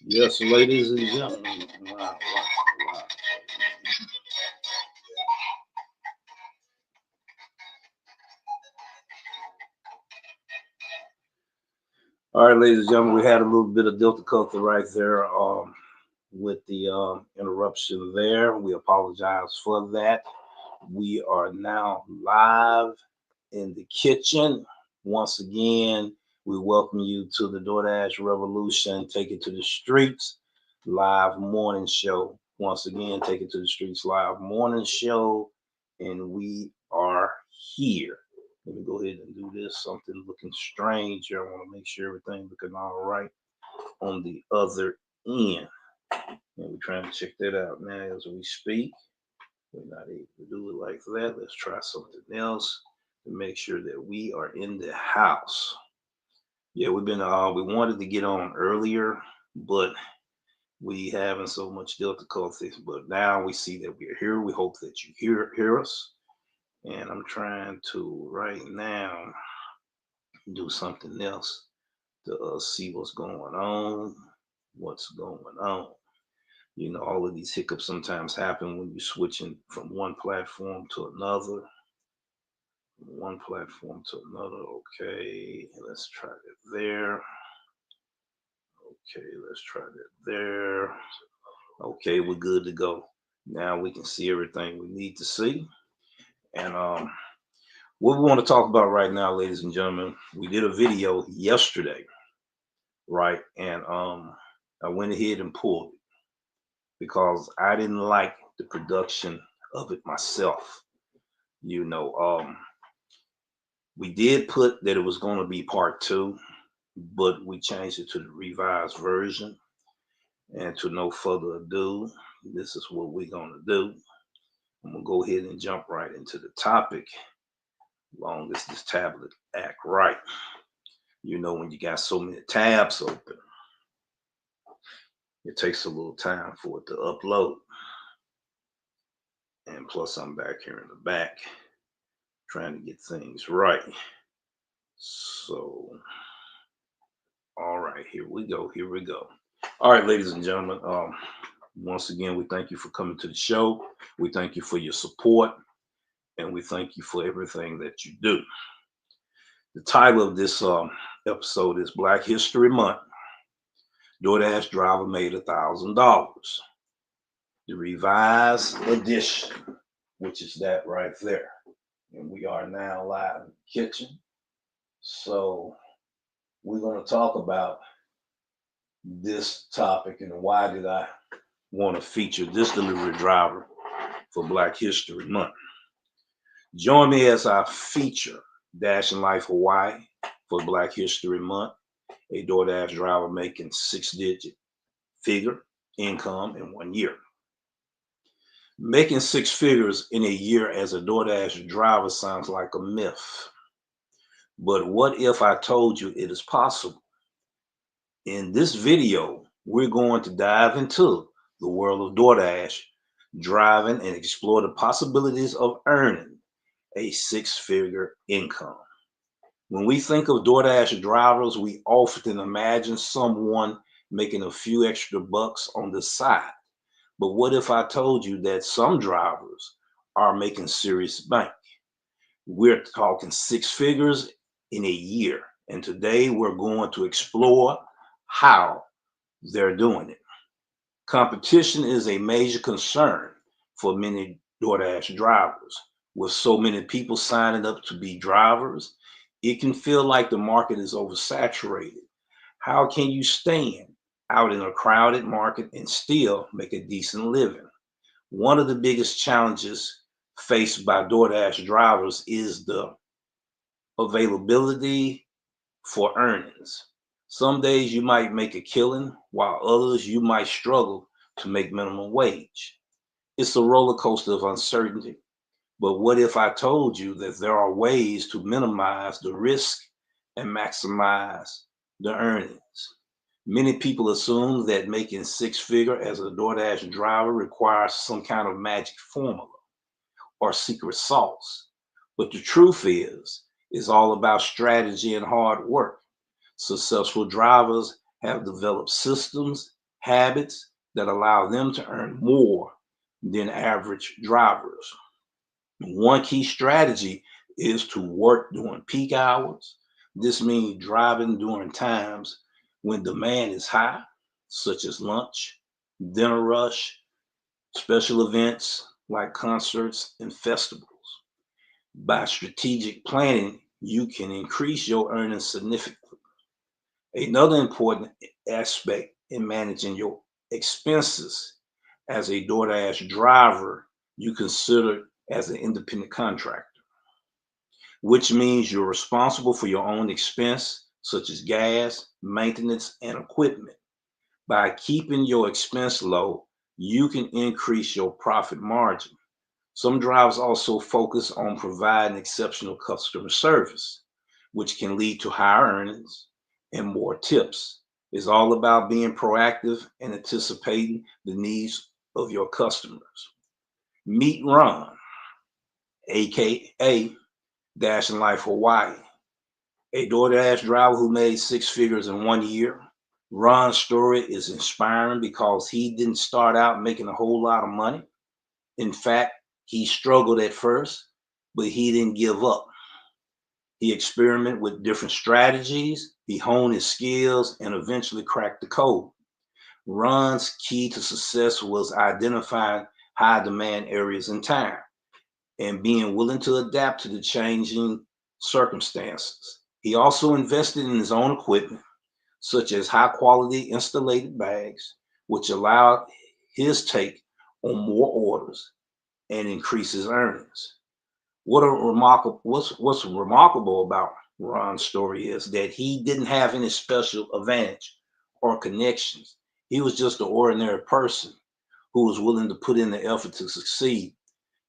Yes, ladies and gentlemen. Wow. All right, ladies and gentlemen, we had a little bit of difficulty right there with the interruption there. We apologize for that. We are now live in the kitchen. Once again, we welcome you to the Doordash Revolution, Take It to the Streets live morning show. Once again, Take It to the Streets live morning show, and we are here. Let me go ahead and do this. Something looking strange here. I want to make sure everything looking all right on the other end. And we're trying to check that out now as we speak. We're not able to do it like that. Let's try something else to make sure that we are in the house. Yeah, we wanted to get on earlier, but we having so much difficulties. But now we see that we're here. We hope that you hear us. And I'm trying to right now do something else to see what's going on. You know, all of these hiccups sometimes happen when you're switching from one platform to another. Okay, let's try that there. Okay, let's try that there. Okay, we're good to go. Now we can see everything we need to see. And what we want to talk about right now, ladies and gentlemen, we did a video yesterday, right? And I went ahead and pulled it because I didn't like the production of it myself. You know, we did put that it was going to be part 2, but we changed it to the revised version. And to no further ado, this is what we're going to do. I'm going to go ahead and jump right into the topic, long as this tablet act right. You know, when you got so many tabs open, it takes a little time for it to upload. And plus, I'm back here in the back trying to get things right. So, all right, here we go. All right, ladies and gentlemen, once again, we thank you for coming to the show. We thank you for your support, and we thank you for everything that you do. The title of this episode is Black History Month. Doordash Driver made $1,000. The revised edition, which is that right there. And we are now live in the kitchen. So we're going to talk about this topic and why did I want to feature this delivery driver for Black History Month. Join me as I feature DasherLifeHawaii for Black History Month, a DoorDash driver making 6-digit figure income in 1 year. Making 6 figures in a year as a DoorDash driver sounds like a myth. But what if I told you it is possible? In this video, we're going to dive into the world of DoorDash driving and explore the possibilities of earning a 6-figure income. When we think of DoorDash drivers, we often imagine someone making a few extra bucks on the side. But what if I told you that some drivers are making serious bank? We're talking 6 figures in a year. And today we're going to explore how they're doing it. Competition is a major concern for many DoorDash drivers. With so many people signing up to be drivers, it can feel like the market is oversaturated. How can you stand out in a crowded market and still make a decent living? One of the biggest challenges faced by DoorDash drivers is the availability for earnings. Some days you might make a killing, while others you might struggle to make minimum wage. It's a roller coaster of uncertainty. But what if I told you that there are ways to minimize the risk and maximize the earnings? Many people assume that making six figure as a DoorDash driver requires some kind of magic formula or secret sauce. But the truth is, it's all about strategy and hard work. Successful drivers have developed systems, habits that allow them to earn more than average drivers. One key strategy is to work during peak hours. This means driving during times when demand is high, such as lunch, dinner rush, special events like concerts and festivals. By strategic planning, you can increase your earnings significantly. Another important aspect in managing your expenses as a DoorDash driver, you consider as an independent contractor, which means you're responsible for your own expense, such as gas, maintenance, and equipment. By keeping your expense low, you can increase your profit margin. Some drivers also focus on providing exceptional customer service, which can lead to higher earnings and more tips. It's all about being proactive and anticipating the needs of your customers. Meet Ron, aka DasherLifeHawaii, a DoorDash driver who made six figures in 1 year. Ron's story is inspiring because he didn't start out making a whole lot of money. In fact, he struggled at first, but he didn't give up. He experimented with different strategies, he honed his skills, and eventually cracked the code. Ron's key to success was identifying high demand areas in time and being willing to adapt to the changing circumstances. He also invested in his own equipment, such as high quality insulated bags, which allowed his take on more orders and increase his earnings. What's remarkable about Ron's story is that he didn't have any special advantage or connections. He was just an ordinary person who was willing to put in the effort to succeed.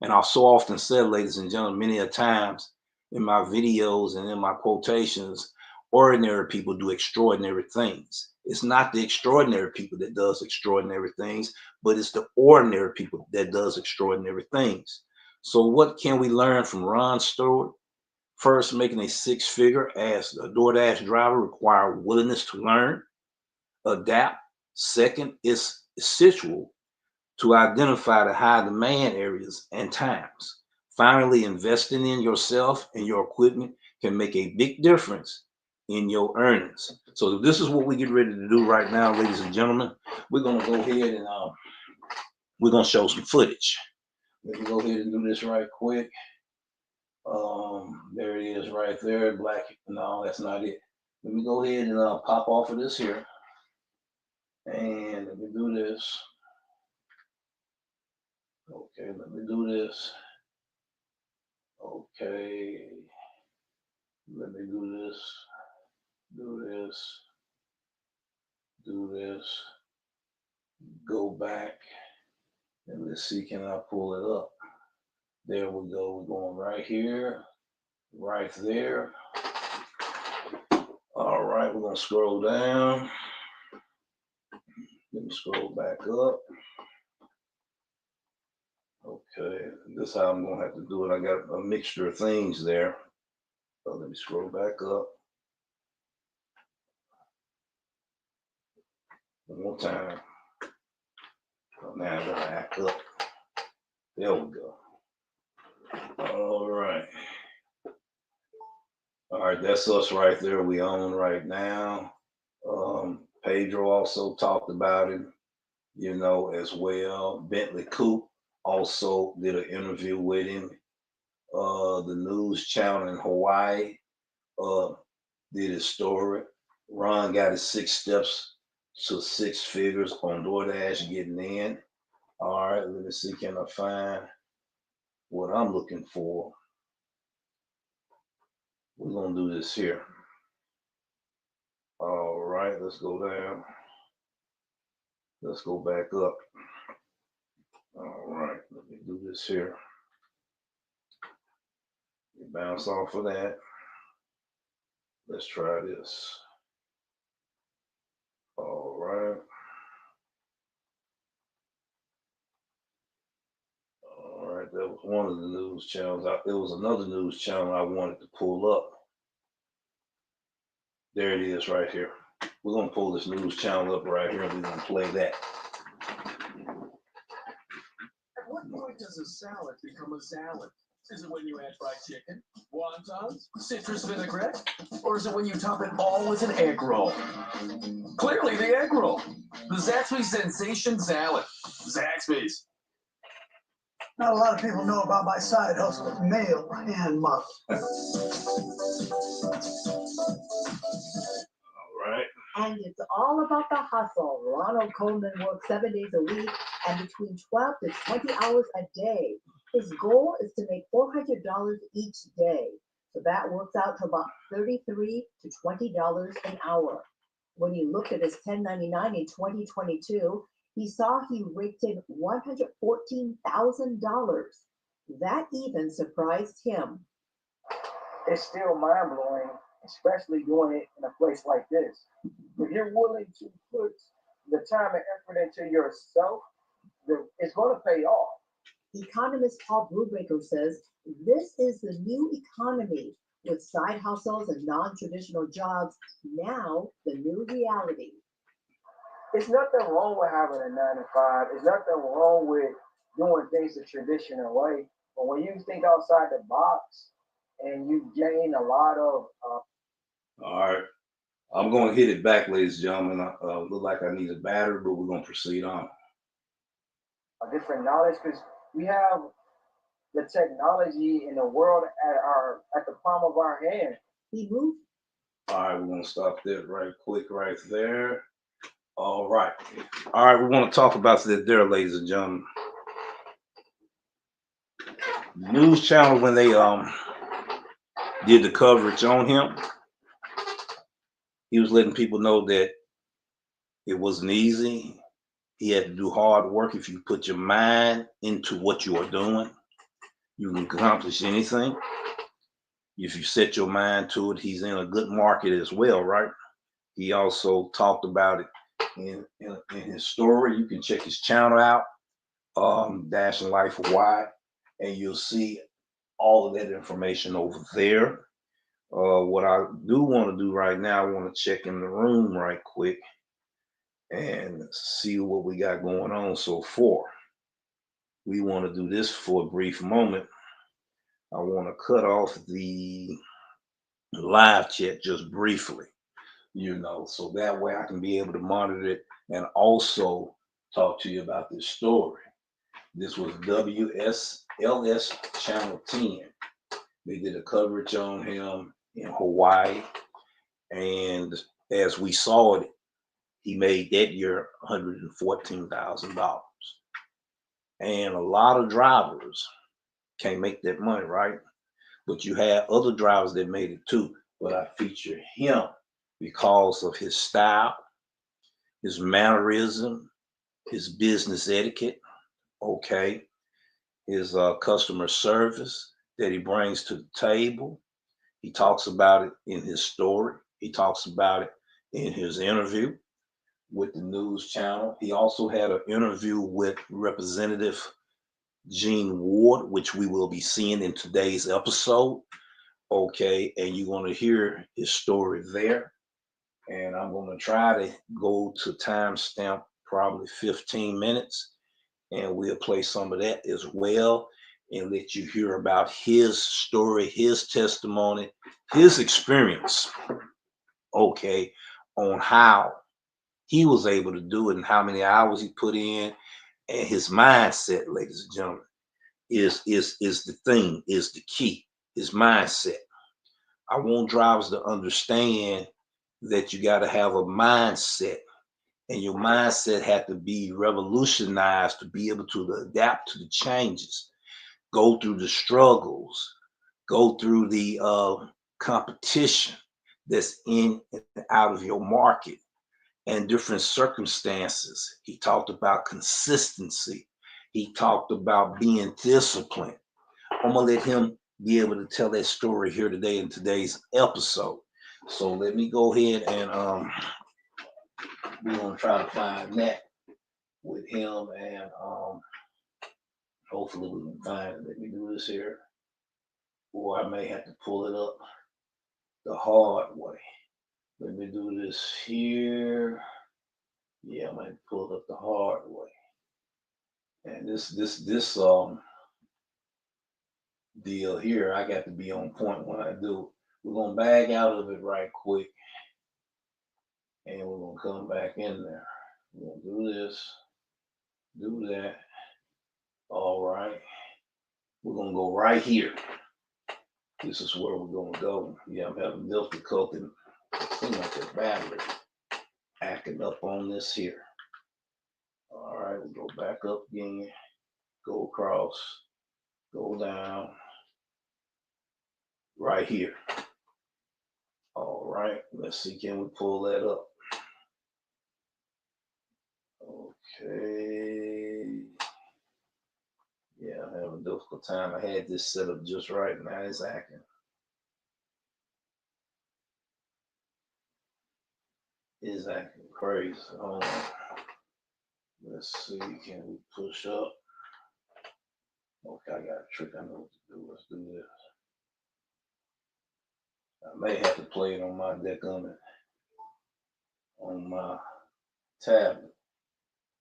And I've so often said, ladies and gentlemen, many a times in my videos and in my quotations, ordinary people do extraordinary things. It's not the extraordinary people that does extraordinary things, but it's the ordinary people that does extraordinary things. So what can we learn from Ron's story? First, making a six figure as a DoorDash driver requires willingness to learn, adapt. Second, it's essential to identify the high demand areas and times. Finally, investing in yourself and your equipment can make a big difference in your earnings. So this is what we get ready to do right now, ladies and gentlemen. We're going to go ahead and we're going to show some footage. Let me go ahead and do this right quick. There it is right there. Black. No, that's not it. Let me go ahead and pop off of this here. And let me do this. Okay, let me do this. Okay, let me do this, do this, do this, go back, and let's see, can I pull it up? There we go, we're going right here, right there. All right, we're gonna scroll down. Let me scroll back up. Okay, this is how I'm gonna have to do it. I got a mixture of things there. So let me scroll back up. One more time. Oh, now I'm gonna act up. There we go. All right. All right, that's us right there. We own right now. Pedro also talked about it, as well. Bentley Coop also did an interview with him. The news channel in Hawaii did his story. Ron got his 6 steps to 6 figures on DoorDash getting in. All right, let me see. Can I find what I'm looking for? We're gonna do this here. All right, let's go down. Let's go back up. All right, let me do this here. You bounce off of that. Let's try this. All right. All right, that was one of the news channels. There was another news channel I wanted to pull up. There it is right here. We're going to pull this news channel up right here and we're going to play that. At what point does a salad become a salad? Is it when you add fried chicken, wontons, citrus vinaigrette, or is it when you top it all with an egg roll? Clearly the egg roll. The Zaxby's Sensation Salad. Zaxby's. Not a lot of people know about my side hustle, mail and muff. All right. And it's all about the hustle. Ronald Coleman works 7 days a week and between 12 to 20 hours a day. His goal is to make $400 each day. So that works out to about $33 to $20 an hour. When he looked at his 1099 in 2022, he saw he raked in $114,000. That even surprised him. It's still mind blowing, especially doing it in a place like this. If you're willing to put the time and effort into yourself, it's going to pay off. Economist Paul Brubaker says this is the new economy with side hustles and non-traditional jobs now the new reality. It's nothing wrong with having a 9 to 5. It's nothing wrong with doing things the traditional way. But when you think outside the box and you gain a lot of. All right. I'm going to hit it back, ladies and gentlemen. Look like I need a battery, but we're going to proceed on. A different knowledge because we have the technology in the world at the palm of our hand. He moved. All right, we're going to stop that right quick right there. All right. All right, we want to talk about that there, ladies and gentlemen. The news channel, when they did the coverage on him, he was letting people know that it wasn't easy. He had to do hard work. If you put your mind into what you are doing, you can accomplish anything. If you set your mind to it, he's in a good market as well, right? He also talked about it in his story. You can check his channel out, DasherLifeHawaii, and you'll see all of that information over there. What I do want to do right now, I want to check in the room right quick and see what we got going on so far. We want to do this for a brief moment. I want to cut off the live chat just briefly, so that way I can be able to monitor it and also talk to you about this story. This was WSLS Channel 10. They did a coverage on him in Hawaii, and as we saw it, he made that year $114,000. And a lot of drivers can't make that money, right? But you had other drivers that made it too. But I feature him because of his style, his mannerism, his business etiquette, okay, his customer service that he brings to the table. He talks about it in his story. He talks about it in his interview with the news channel. He also had an interview with Representative Gene Ward, which we will be seeing in today's episode. Okay, and you're going to hear his story there. And I'm going to try to go to timestamp probably 15 minutes, and we'll play some of that as well and let you hear about his story, his testimony, his experience, okay, on how he was able to do it and how many hours he put in, and his mindset, ladies and gentlemen, is the thing, is the key, his mindset. I want drivers to understand that you got to have a mindset And your mindset had to be revolutionized to be able to adapt to the changes, go through the struggles, go through the competition that's in and out of your market and different circumstances. He talked about consistency. He talked about being disciplined. I'm gonna let him be able to tell that story here today in today's episode. So let me go ahead and we're gonna try to find that with him, and hopefully we can find it. Let me do this here, or I may have to pull it up the hard way. Let me do this here. Yeah, I might pull it up the hard way. And this deal here, I got to be on point when I do. We're gonna bag out of it right quick, and we're gonna come back in there. We're gonna do this, do that. All right. We're gonna go right here. This is where we're gonna go. Yeah, I'm having difficulty. It seems like the battery acting up on this here. All right, we'll go back up again, go across, go down, right here. All right, let's see, can we pull that up? Okay. Yeah, I'm having a difficult time. I had this set up just right, now it's acting. It's acting crazy. Hold on. Let's see, can we push up? Okay, I got a trick. I know what to do. Let's do this. I may have to play it on my deck on my tablet.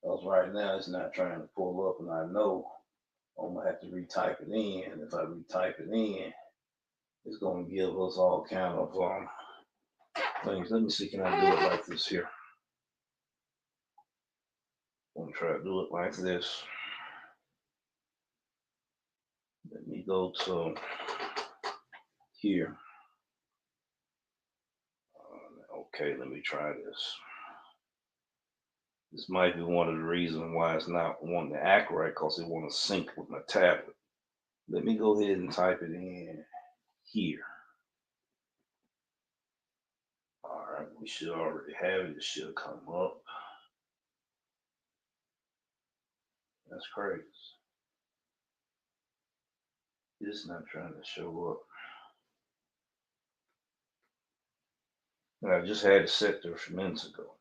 Because right now it's not trying to pull up, and I know I'm gonna have to retype it in. And if I retype it in, it's gonna give us all kind of things. Let me see, can I do it like this here? I'm gonna try to do it like this. Let me go to here. Okay, let me try this. This might be one of the reasons why it's not wanting to act right, because it want to sync with my tablet. Let me go ahead and type it in here. All right, we should already have it. It should come up. That's crazy. It's not trying to show up. And I just had it set there a few minutes ago.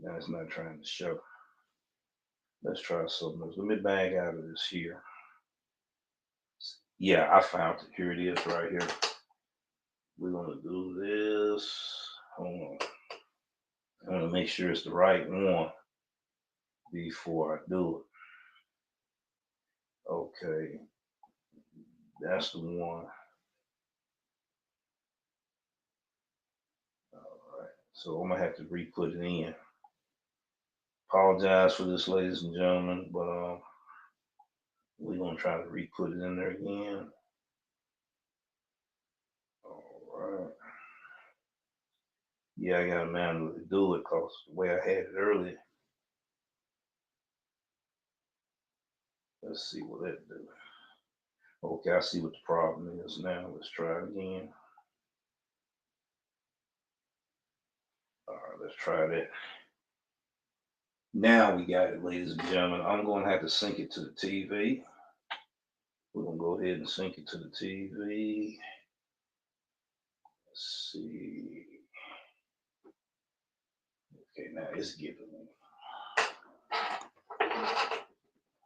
Now it's not trying to show. Let's try something else. Let me bag out of this here. Yeah, I found it. Here it is right here. We're gonna do this. Hold on. I want to make sure it's the right one before I do it. Okay, that's the one. All right, so I'm gonna have to re-put it in. Apologize for this, ladies and gentlemen, but we're gonna try to re-put it in there again. All right. Yeah, I gotta manually do it because the way I had it earlier. Let's see what that do. Okay, I see what the problem is now. Let's try it again. All right, let's try that. Now we got it, ladies and gentlemen. I'm going to have to sync it to the TV. We're going to go ahead and sync it to the TV. Let's see. Okay, now it's giving me.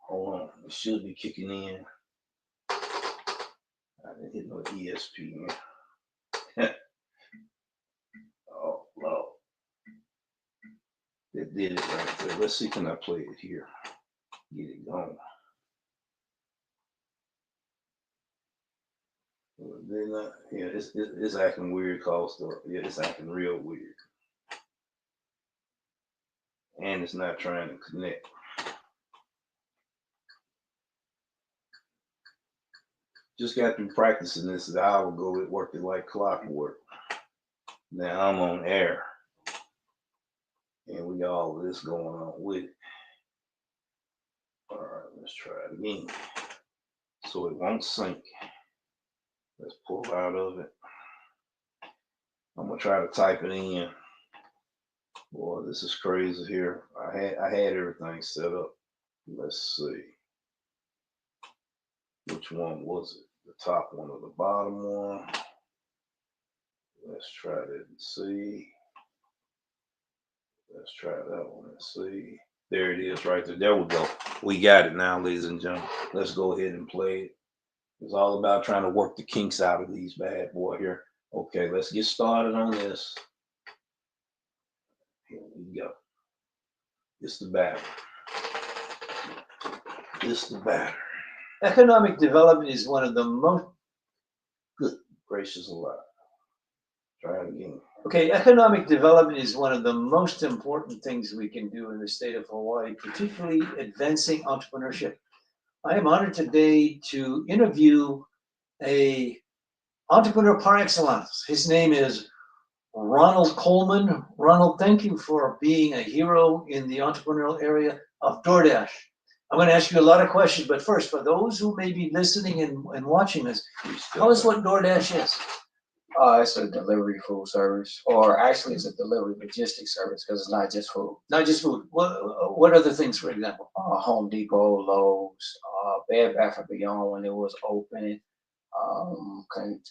Hold on, it should be kicking in. I didn't hit no ESP, man. Oh, Lord. That did it right there. Let's see, can I play it here? Get it going. Yeah, it's acting weird, cause yeah, it's acting real weird. And it's not trying to connect. Just got through practicing this an hour ago. It worked like clockwork. Now I'm on air. And we're be all of this going on with it. All right, let's try it again. So it won't sync. Let's pull out of it. I'm gonna try to type it in. Boy, this is crazy here. I had everything set up. Let's see. Which one was it? The top one or the bottom one? Let's try that and see. Let's try that one and see. There it is right there. There we go. We got it now, ladies and gentlemen. Let's go ahead and play it. It's all about trying to work the kinks out of these bad boy here. Okay, let's get started on this. Here we go. It's the batter. It's the batter. Economic development is one of the most Good gracious alive. Try it again. Okay, economic development is one of the most important things we can do in the state of Hawaii, particularly advancing entrepreneurship. I am honored today to interview a entrepreneur par excellence. His name is Ronald Coleman. Ronald, thank you for being a hero in the entrepreneurial area of Doordash. I'm going to ask you a lot of questions, but first, for those who may be listening and watching this, tell us what Doordash is. It's a delivery food service, or actually it's a delivery logistics service because it's not just food. Not just food. What other things, for example? Home Depot, Lowe's, Bed Bath & Beyond when it was open,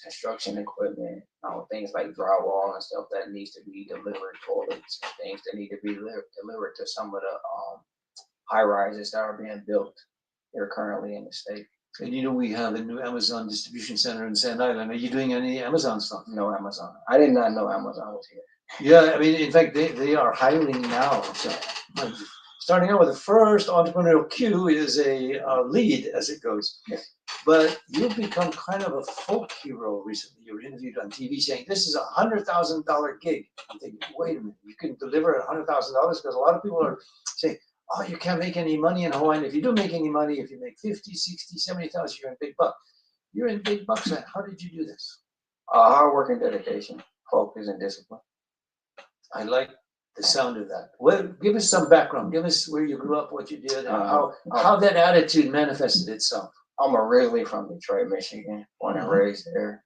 construction equipment, things like drywall and stuff that needs to be delivered, toilets, and things that need to be delivered to some of the high rises that are being built here currently in the state. And you know, we have a new Amazon distribution center in Sand Island. Are you doing any Amazon stuff? No Amazon. I did not know Amazon was here. Yeah, I mean, in fact, they are hiring now. So, starting out with the first entrepreneurial Q is a lead as it goes. Yes. But you've become kind of a folk hero recently. You were interviewed on TV saying this is $100,000 gig. I'm thinking, wait a minute, you can deliver at $100,000 because a lot of people are saying, oh, you can't make any money in Hawaii. And if you do make any money, if you make 50, 60, 70,000, you're in big bucks. You're in big bucks. How did you do this? Hard work and dedication, focus and discipline. I like the sound of that. Well, give us some background. Give us where you grew up, what you did, and how that attitude manifested itself. I'm originally from Detroit, Michigan, born and raised there.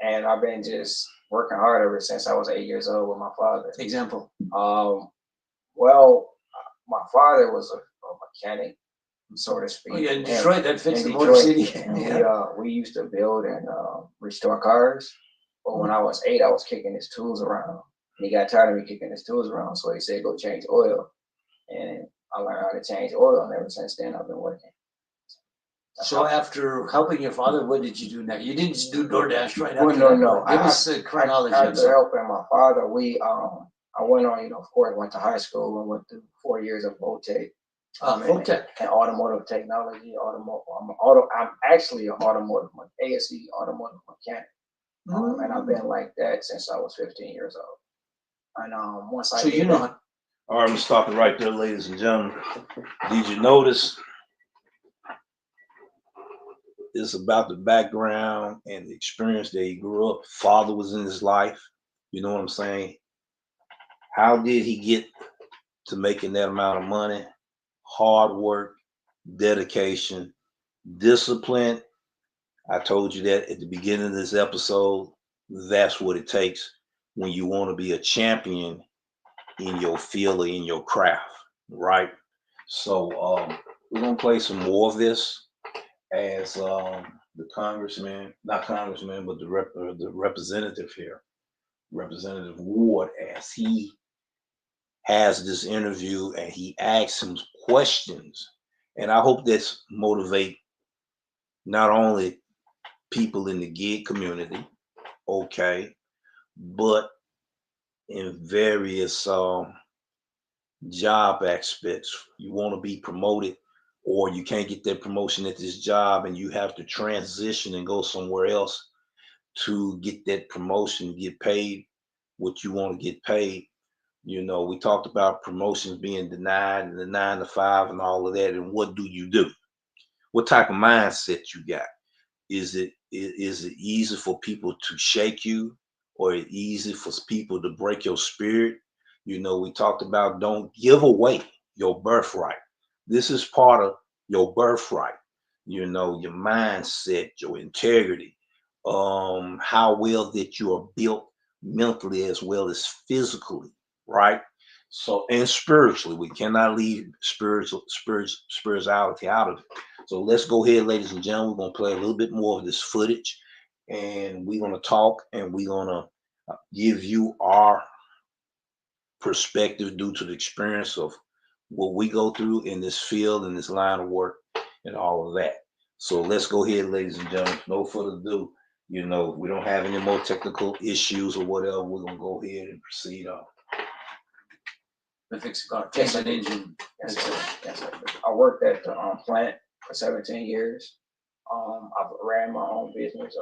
And I've been just working hard ever since I was 8 years old with my father. Example. Well, my father was a mechanic, so to speak. Oh, yeah, in Detroit, that fits the Motor Detroit, City. And Yeah. we used to build and restore cars. But when I was 8, I was kicking his tools around. And he got tired of me kicking his tools around, so he said, go change oil. And I learned how to change oil, and ever since then, I've been working. So after helping your father, what did you do next? You didn't just do DoorDash right after Well, that. no. Give us a chronology. After helping my father, I went on, of course, went to high school and went through 4 years of VOTEC. And automotive technology, I'm actually an automotive, ASE automotive mechanic. And I've been like that since I was 15 years old. And once I So you know how. All right, I'm gonna stop it right there, ladies and gentlemen. Did you notice it's about the background and the experience that he grew up? Father was in his life. You know what I'm saying? How did he get to making that amount of money? Hard work, dedication, discipline. I told you that at the beginning of this episode. That's what it takes when you want to be a champion in your field or in your craft, right? So we're gonna play some more of this as the congressman, not congressman, but the representative here, Representative Ward, as he has this interview and he asks him questions. And I hope this motivate not only people in the gig community, okay, but in various job aspects. You want to be promoted, or you can't get that promotion at this job and you have to transition and go somewhere else to get that promotion, get paid what you want to get paid. You know, we talked about promotions being denied and the 9 to 5 and all of that. And what do? What type of mindset you got? Is it easy for people to shake you, or is it easy for people to break your spirit? You know, we talked about don't give away your birthright. This is part of your birthright. You know, your mindset, your integrity, how well that you are built mentally as well as physically, right? So and spiritually, we cannot leave spirituality out of it. So let's go ahead, ladies and gentlemen. We're gonna play a little bit more of this footage, and we're gonna talk, and we're gonna give you our perspective due to the experience of what we go through in this field, in this line of work, and all of that. So let's go ahead, ladies and gentlemen. No further ado. You know, we don't have any more technical issues or whatever. We're gonna go ahead and proceed on. To fix a car, Yes, change I an did. engine. Yes, sir. Yes, sir. I worked at the plant for 17 years. I've ran my own business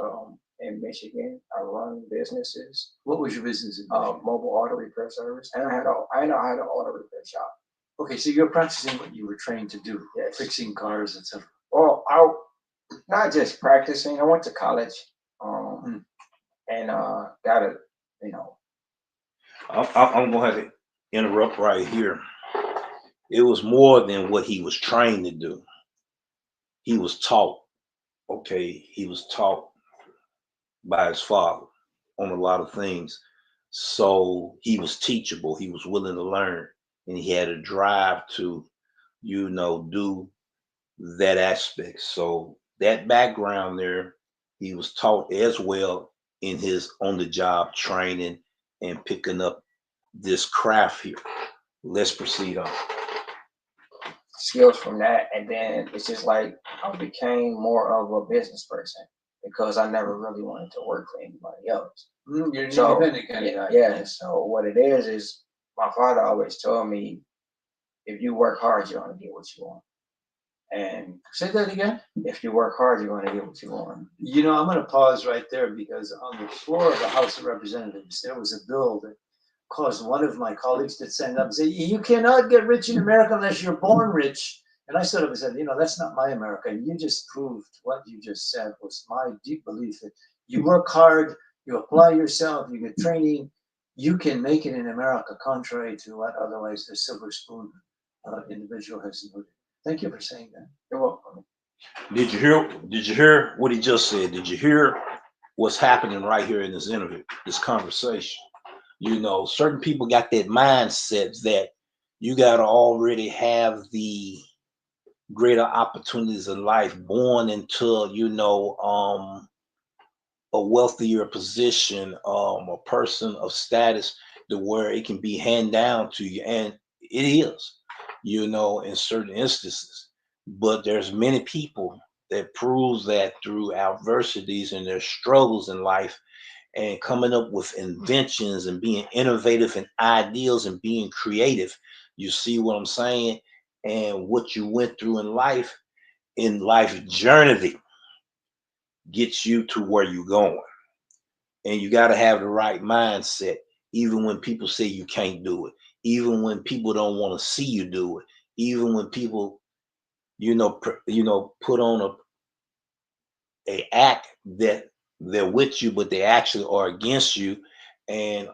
in Michigan. I run businesses, What was your business? In Michigan? mobile auto repair service, and I had an auto repair shop. Okay, so you're practicing what you were trained to do, Yes. fixing cars, etc. Well, I not just practicing. I went to college, and got a, you know, I'm gonna have to interrupt right here. It was more than what he was trained to do. He was taught. Okay, he was taught by his father on a lot of things. So he was teachable. He was willing to learn, and he had a drive to, you know, do that aspect. So that background there, he was taught as well in his on the job training and picking up this craft here. Let's proceed on. skills from that, and then it's just like I became more of a business person because I never really wanted to work for anybody else. You're an So independent kind of guy. yeah, so what it is my father always told me, if you work hard, you're gonna get what you want. And Say that again. if you work hard, you're gonna get what you want. You know, I'm going to pause right there because on the floor of the House of Representatives, there was a bill that caused one of my colleagues to stand up and say, "You cannot get rich in America unless you're born rich." And I stood up and said, "You know, that's not my America." And you just proved what you just said was my deep belief that you work hard, you apply yourself, you get training, you can make it in America, contrary to what otherwise the silver spoon individual has noted. Thank you for saying that. You're welcome. Did you hear? Did you hear what he just said? Did you hear what's happening right here in this interview, this conversation? You know, certain people got that mindset that you got to already have the greater opportunities in life, born into, you know, a wealthier position, a person of status, to where it can be handed down to you, and it is, you know, in certain instances. But there's many people that proves that through adversities and their struggles in life, and coming up with inventions and being innovative and ideals and being creative. You see what I'm saying? And what you went through in life journey gets you to where you're going. And you got to have the right mindset, even when people say you can't do it, even when people don't want to see you do it, even when people, put on a act that they're with you, but they actually are against you, and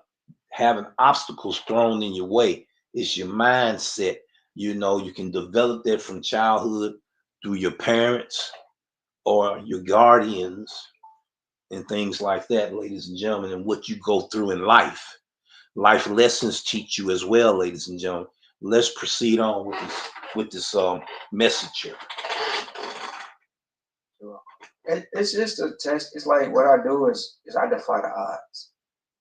having obstacles thrown in your way. It's your mindset. You know, you can develop that from childhood through your parents or your guardians and things like that, ladies and gentlemen, and what you go through in life. Life lessons teach you as well, ladies and gentlemen. Let's proceed on with this message here. It's just a test. It's like what I do is I defy the odds.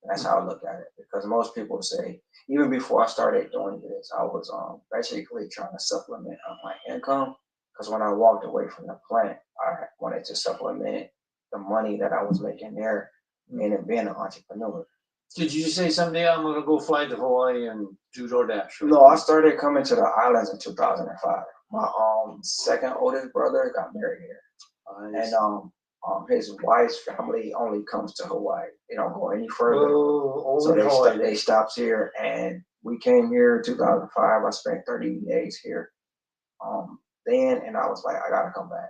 That's how I look at it. Because most people say, even before I started doing this, I was basically trying to supplement my income. Because when I walked away from the plant, I wanted to supplement the money that I was making there and being an entrepreneur. Did you say someday I'm going to go fly to Hawaii and do DoorDash? No, I started coming to the islands in 2005. My second oldest brother got married here. Nice. And his wife's family only comes to Hawaii. They don't go any further. So they stopped here, and we came here in 2005. I spent 30 days here. Then, and I was like, I gotta come back.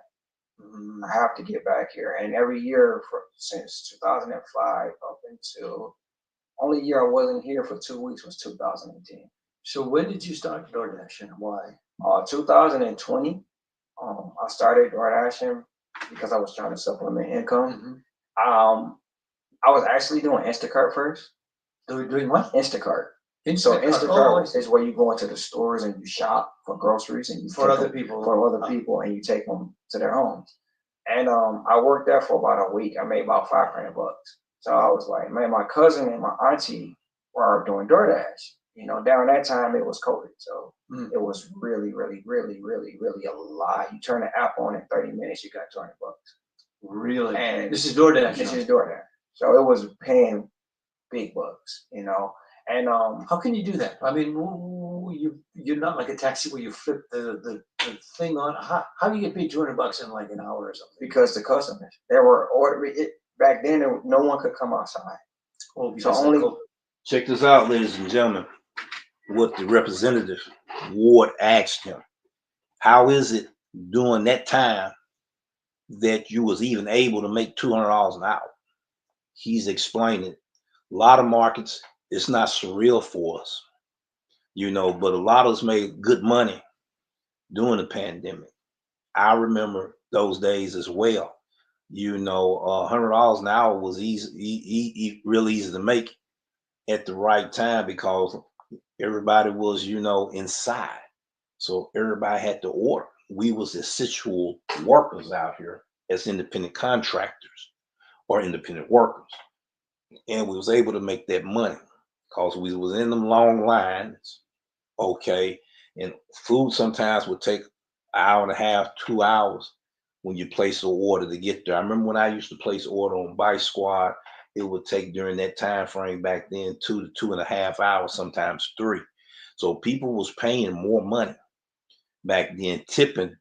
I have to get back here. And every year since 2005 up until Only year I wasn't here for 2 weeks was 2010. So when did you start DoorDash and why? 2020, I started DoorDashing because I was trying to supplement income. I was actually doing Instacart first. Doing what? Instacart. Oh, So I Instacart see. is where you go into the stores and you shop for groceries and you For take other them people. for other people and you take them to their homes. And I worked there for about a week. I made about $500. So I was like, man, my cousin and my auntie were doing DoorDash. You know, during that time it was COVID, so it was really, really, really, really, really a lot. You turn the app on in 30 minutes, you got $200. Really? And This is DoorDash. this is DoorDash. So it was paying big bucks, you know. And How can you do that? I mean, you're not like a taxi where you flip the thing on. How do you get paid $200 in like an hour or something? because the customers, they were ordering it back then, no one could come outside. Oh, So because only Check this out, ladies and gentlemen. What the representative Ward asked him. How is it during that time that you was even able to make $200 an hour? He's explaining a lot of markets, it's not surreal for us, you know, but a lot of us made good money during the pandemic. I remember those days as well. You know, $100 an hour was real easy to make at the right time because everybody was, you know, inside. So everybody had to order. We was essential workers out here as independent contractors or independent workers. And we was able to make that money because we was in them long lines, okay? And food sometimes would take an hour and a half, 2 hours when you place an order to get there. I remember when I used to place order on Bike Squad, it would take during that time frame back then 2 to 2.5 hours, sometimes 3. So people was paying more money back then, tipping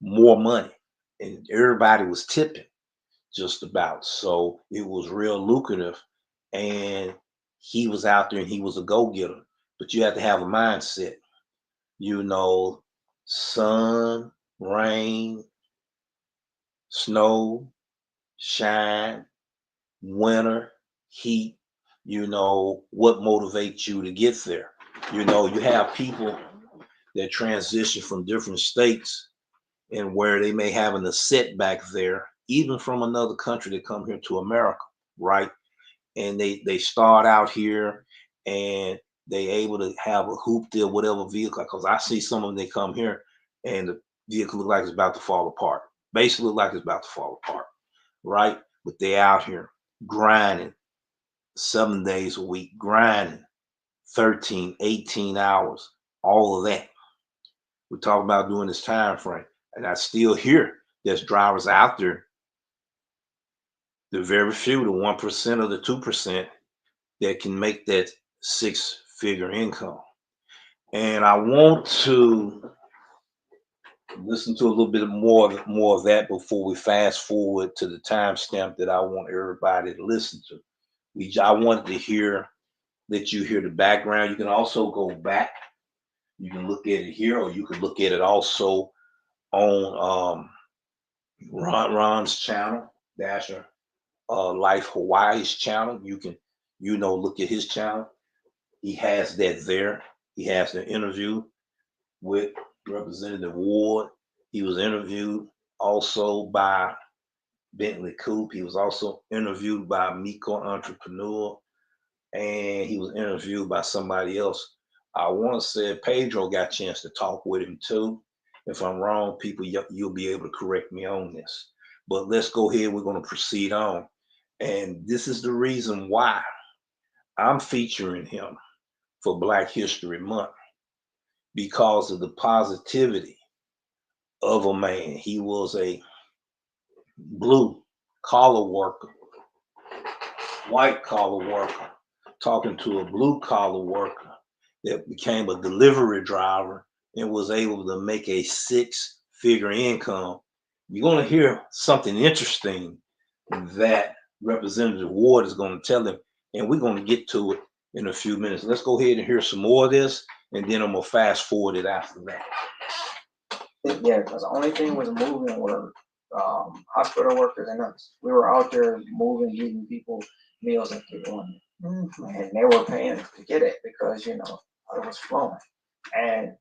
more money, and everybody was tipping just about. So it was real lucrative, and he was out there and he was a go-getter. But you have to have a mindset, you know, sun, rain, snow, shine, winter, heat, you know, what motivates you to get there. You know, you have people that transition from different states and where they may have a setback there, even from another country that come here to America, right? And they start out here and they able to have a hoop deal, whatever vehicle. Because I see some of them, they come here and the vehicle look like it's about to fall apart. Basically, look like it's about to fall apart, right? But they out here grinding 7 days a week, grinding 13, 18 hours, all of that. We're talking about doing this time frame. And I still hear there's drivers out there, the very few, the 1% or the 2% that can make that 6-figure income. And I want to listen to a little bit more of that before we fast forward to the timestamp that I want everybody to listen to. I wanted to hear that you hear the background. You can also go back. You can look at it here, or you can look at it also on Ron's channel, Dasher Life Hawaii's channel. You can, you know, look at his channel. He has that there. He has the interview with Representative Ward. He was interviewed also by Bentley Coop. He was also interviewed by Miko Entrepreneur, and he was interviewed by somebody else. I want to say Pedro got a chance to talk with him too. If I'm wrong, people, you'll be able to correct me on this. But let's go ahead. We're going to proceed on. And this is the reason why I'm featuring him for Black History Month, because of the positivity of a man. He was a blue collar worker, white collar worker, talking to a blue collar worker that became a delivery driver and was able to make a 6-figure income. You're going to hear something interesting that Representative Ward is going to tell him, and we're going to get to it in a few minutes. Let's go ahead and hear some more of this, and then I'm going to fast forward it after that. Yeah, because the only thing was moving were hospital workers and us. We were out there moving, giving people meals that they wanted. and they were paying to get it because it was flowing. And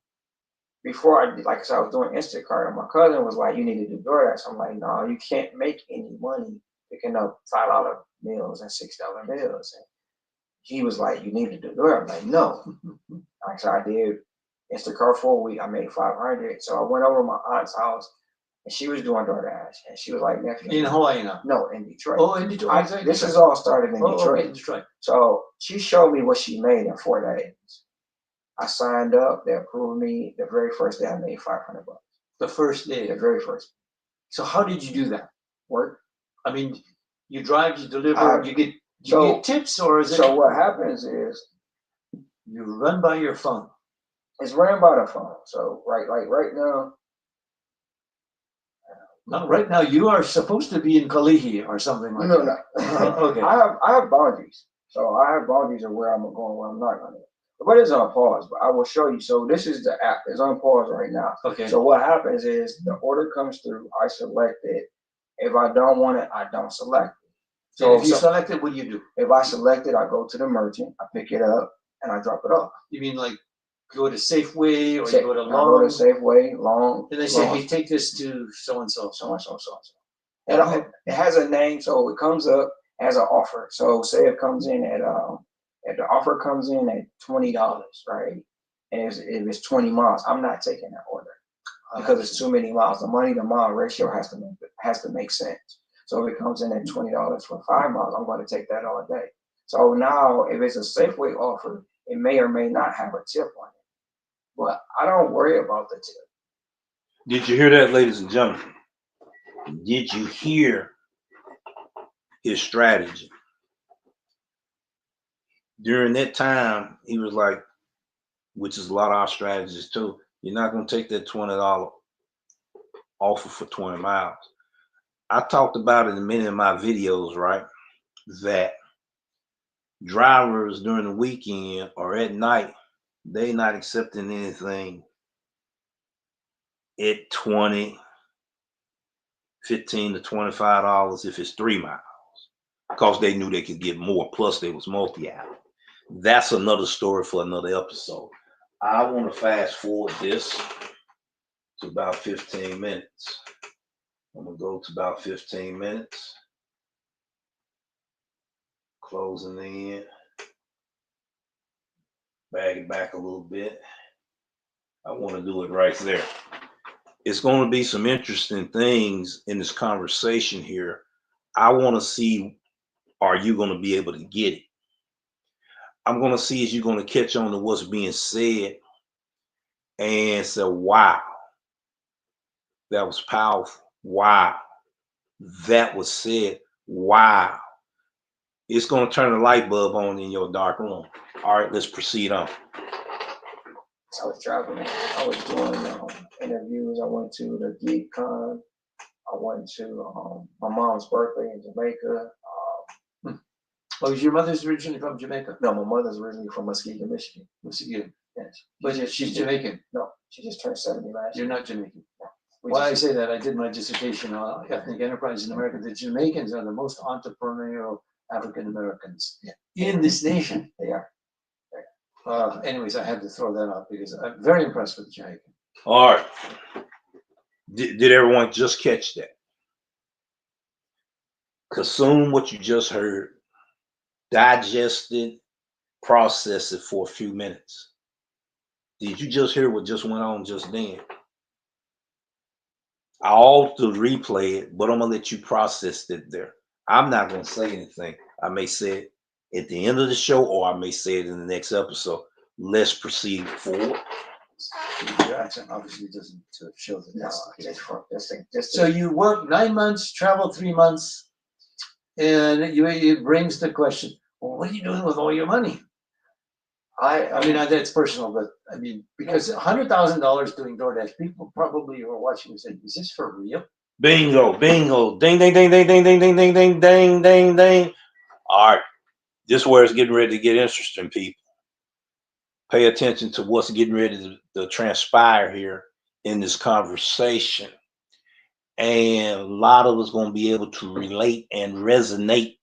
before I did, like I said, I was doing Instacart, and my cousin was like, "You need to do DoorDash." I'm like, "No, you can't make any money picking up $5 meals and $6 meals." And he was like, "You need to do DoorDash." I'm like, "No." Like so I did Instacart for a week. I made 500. So I went over to my aunt's house, and she was doing DoorDash, and she was like, "Nephew." In Hawaii now? No, in Detroit. Oh, in Detroit. This is all started in Detroit. Okay, Detroit. So she showed me what she made in 4 days. I signed up. They approved me. The very first day, I made $500. The first day. The very first. So how did you do that? Work. I mean, you drive, you deliver, you get tips, or is it? So what happens is you run by your phone. It's ran by the phone. So right now. No, right now you are supposed to be in Kalihi or something like that. No. Okay. I have boundaries. So I have boundaries of where I'm going, where I'm not going. But it's on pause. But I will show you. So this is the app. It's on pause right now. Okay. So what happens is the order comes through. I select it. If I don't want it, I don't select it. So if you select it, what do you do? If I select it, I go to the merchant. I pick it up and I drop it off. You mean like go to Safeway or you go to Long? I go to Safeway, Long. And they say, "Hey, take this to so and so, so and so, so and so." It has a name, so it comes up as an offer. So say it comes in at if the offer comes in at $20, right? And if it's 20 miles, I'm not taking that order because it's too many miles. The money to mile ratio has to make sense. So if it comes in at $20 for 5 miles, I'm going to take that all day. So now, if it's a Safeway offer, it may or may not have a tip on it, but I don't worry about the tip. Did you hear that, ladies and gentlemen? Did you hear his strategy? During that time, he was like, which is a lot of our strategies too, you're not going to take that $20 offer for 20 miles. I talked about it in many of my videos, right? That drivers during the weekend or at night, they not accepting anything at 20, $15 to $25 if it's 3 miles, because they knew they could get more. Plus, they was multi-hour. That's another story for another episode. I want to fast forward this to about 15 minutes. I'm gonna go to about 15 minutes. Closing in. Bag it back a little bit. I want to do it right there. It's going to be some interesting things in this conversation here. I want to see, are you going to be able to get it? I'm going to see if you're going to catch on to what's being said and say, wow, that was powerful. Wow, that was said. Wow. It's going to turn the light bulb on in your dark room. All right, let's proceed on. I was traveling. I was doing interviews. I went to the Geek Con. I went to my mom's birthday in Jamaica. Oh, your mother's originally from Jamaica? No, my mother's originally from Muskegon, Michigan. Muskegon. Yes. But she's Jamaican. No, she just turned 70 last year. You're not Jamaican. No. Why I say that, I did my dissertation on ethnic enterprise in America. The Jamaicans are the most entrepreneurial African Americans in this nation. They are. Anyways, I had to throw that out because I'm very impressed with the Jamaican. All right. Did everyone just catch that? Consume what you just heard, digest it, process it for a few minutes. Did you just hear what just went on just then? I'll to replay it, but I'm gonna let you process it there. I'm not gonna say anything. I may say it at the end of the show, or I may say it in the next episode. Let's proceed forward. Your accent obviously doesn't show that. No, so you work 9 months, travel 3 months, and it brings the question, well, what are you doing with all your money? I mean, that's personal, but I mean, because $100,000 doing DoorDash, people probably who are watching and saying, is this for real? Bingo, bingo, ding, ding, ding, ding, ding, ding, ding, ding, ding, ding, ding, ding. All right, this is where it's getting ready to get interesting, people. Pay attention to what's getting ready to transpire here in this conversation. And a lot of us going to be able to relate and resonate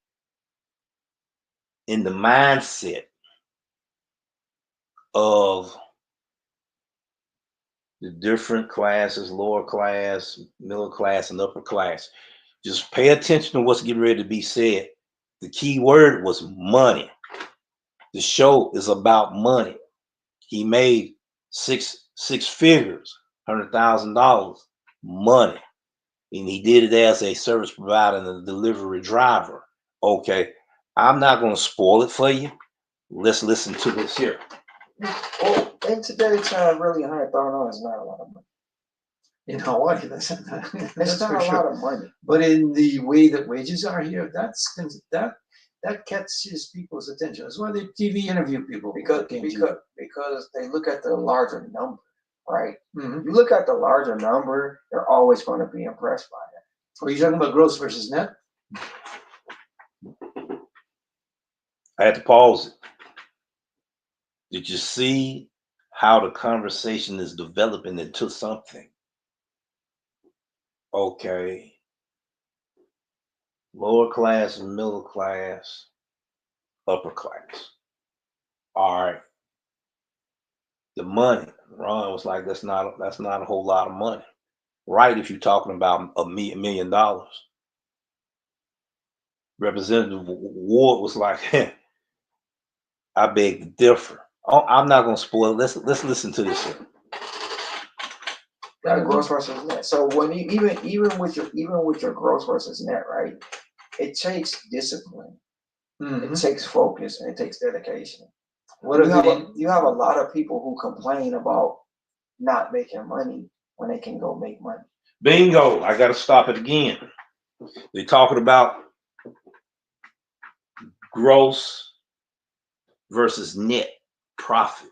in the mindset of the different classes, lower class, middle class, and upper class. Just pay attention to what's getting ready to be said. The key word was money. The show is about money. He made six figures, $100,000 money. And he did it as a service provider and a delivery driver. Okay, I'm not going to spoil it for you. Let's listen to this here. Well, in today's time, really, $100,000 is not a lot of money. In Hawaii, that's It's for not a sure. lot of money. But in the way that wages are here, that catches people's attention. That's why they TV interview people. Because they look at the larger number, right? Mhm. You look at the larger number, they're always going to be impressed by that. Are you talking about gross versus net? I had to pause it. Did you see how the conversation is developing into something? Okay. Lower class, middle class, upper class. All right. The money. Ron was like, that's not a whole lot of money. Right, if you're talking about $1 million. Representative Ward was like, I beg to differ. Oh, I'm not gonna spoil it. Let's listen to this here. That gross versus net. So when you even with your gross versus net, right? It takes discipline. It takes focus, and it takes dedication. You have a lot of people who complain about not making money when they can go make money. Bingo! I got to stop it again. They're talking about gross versus net profit.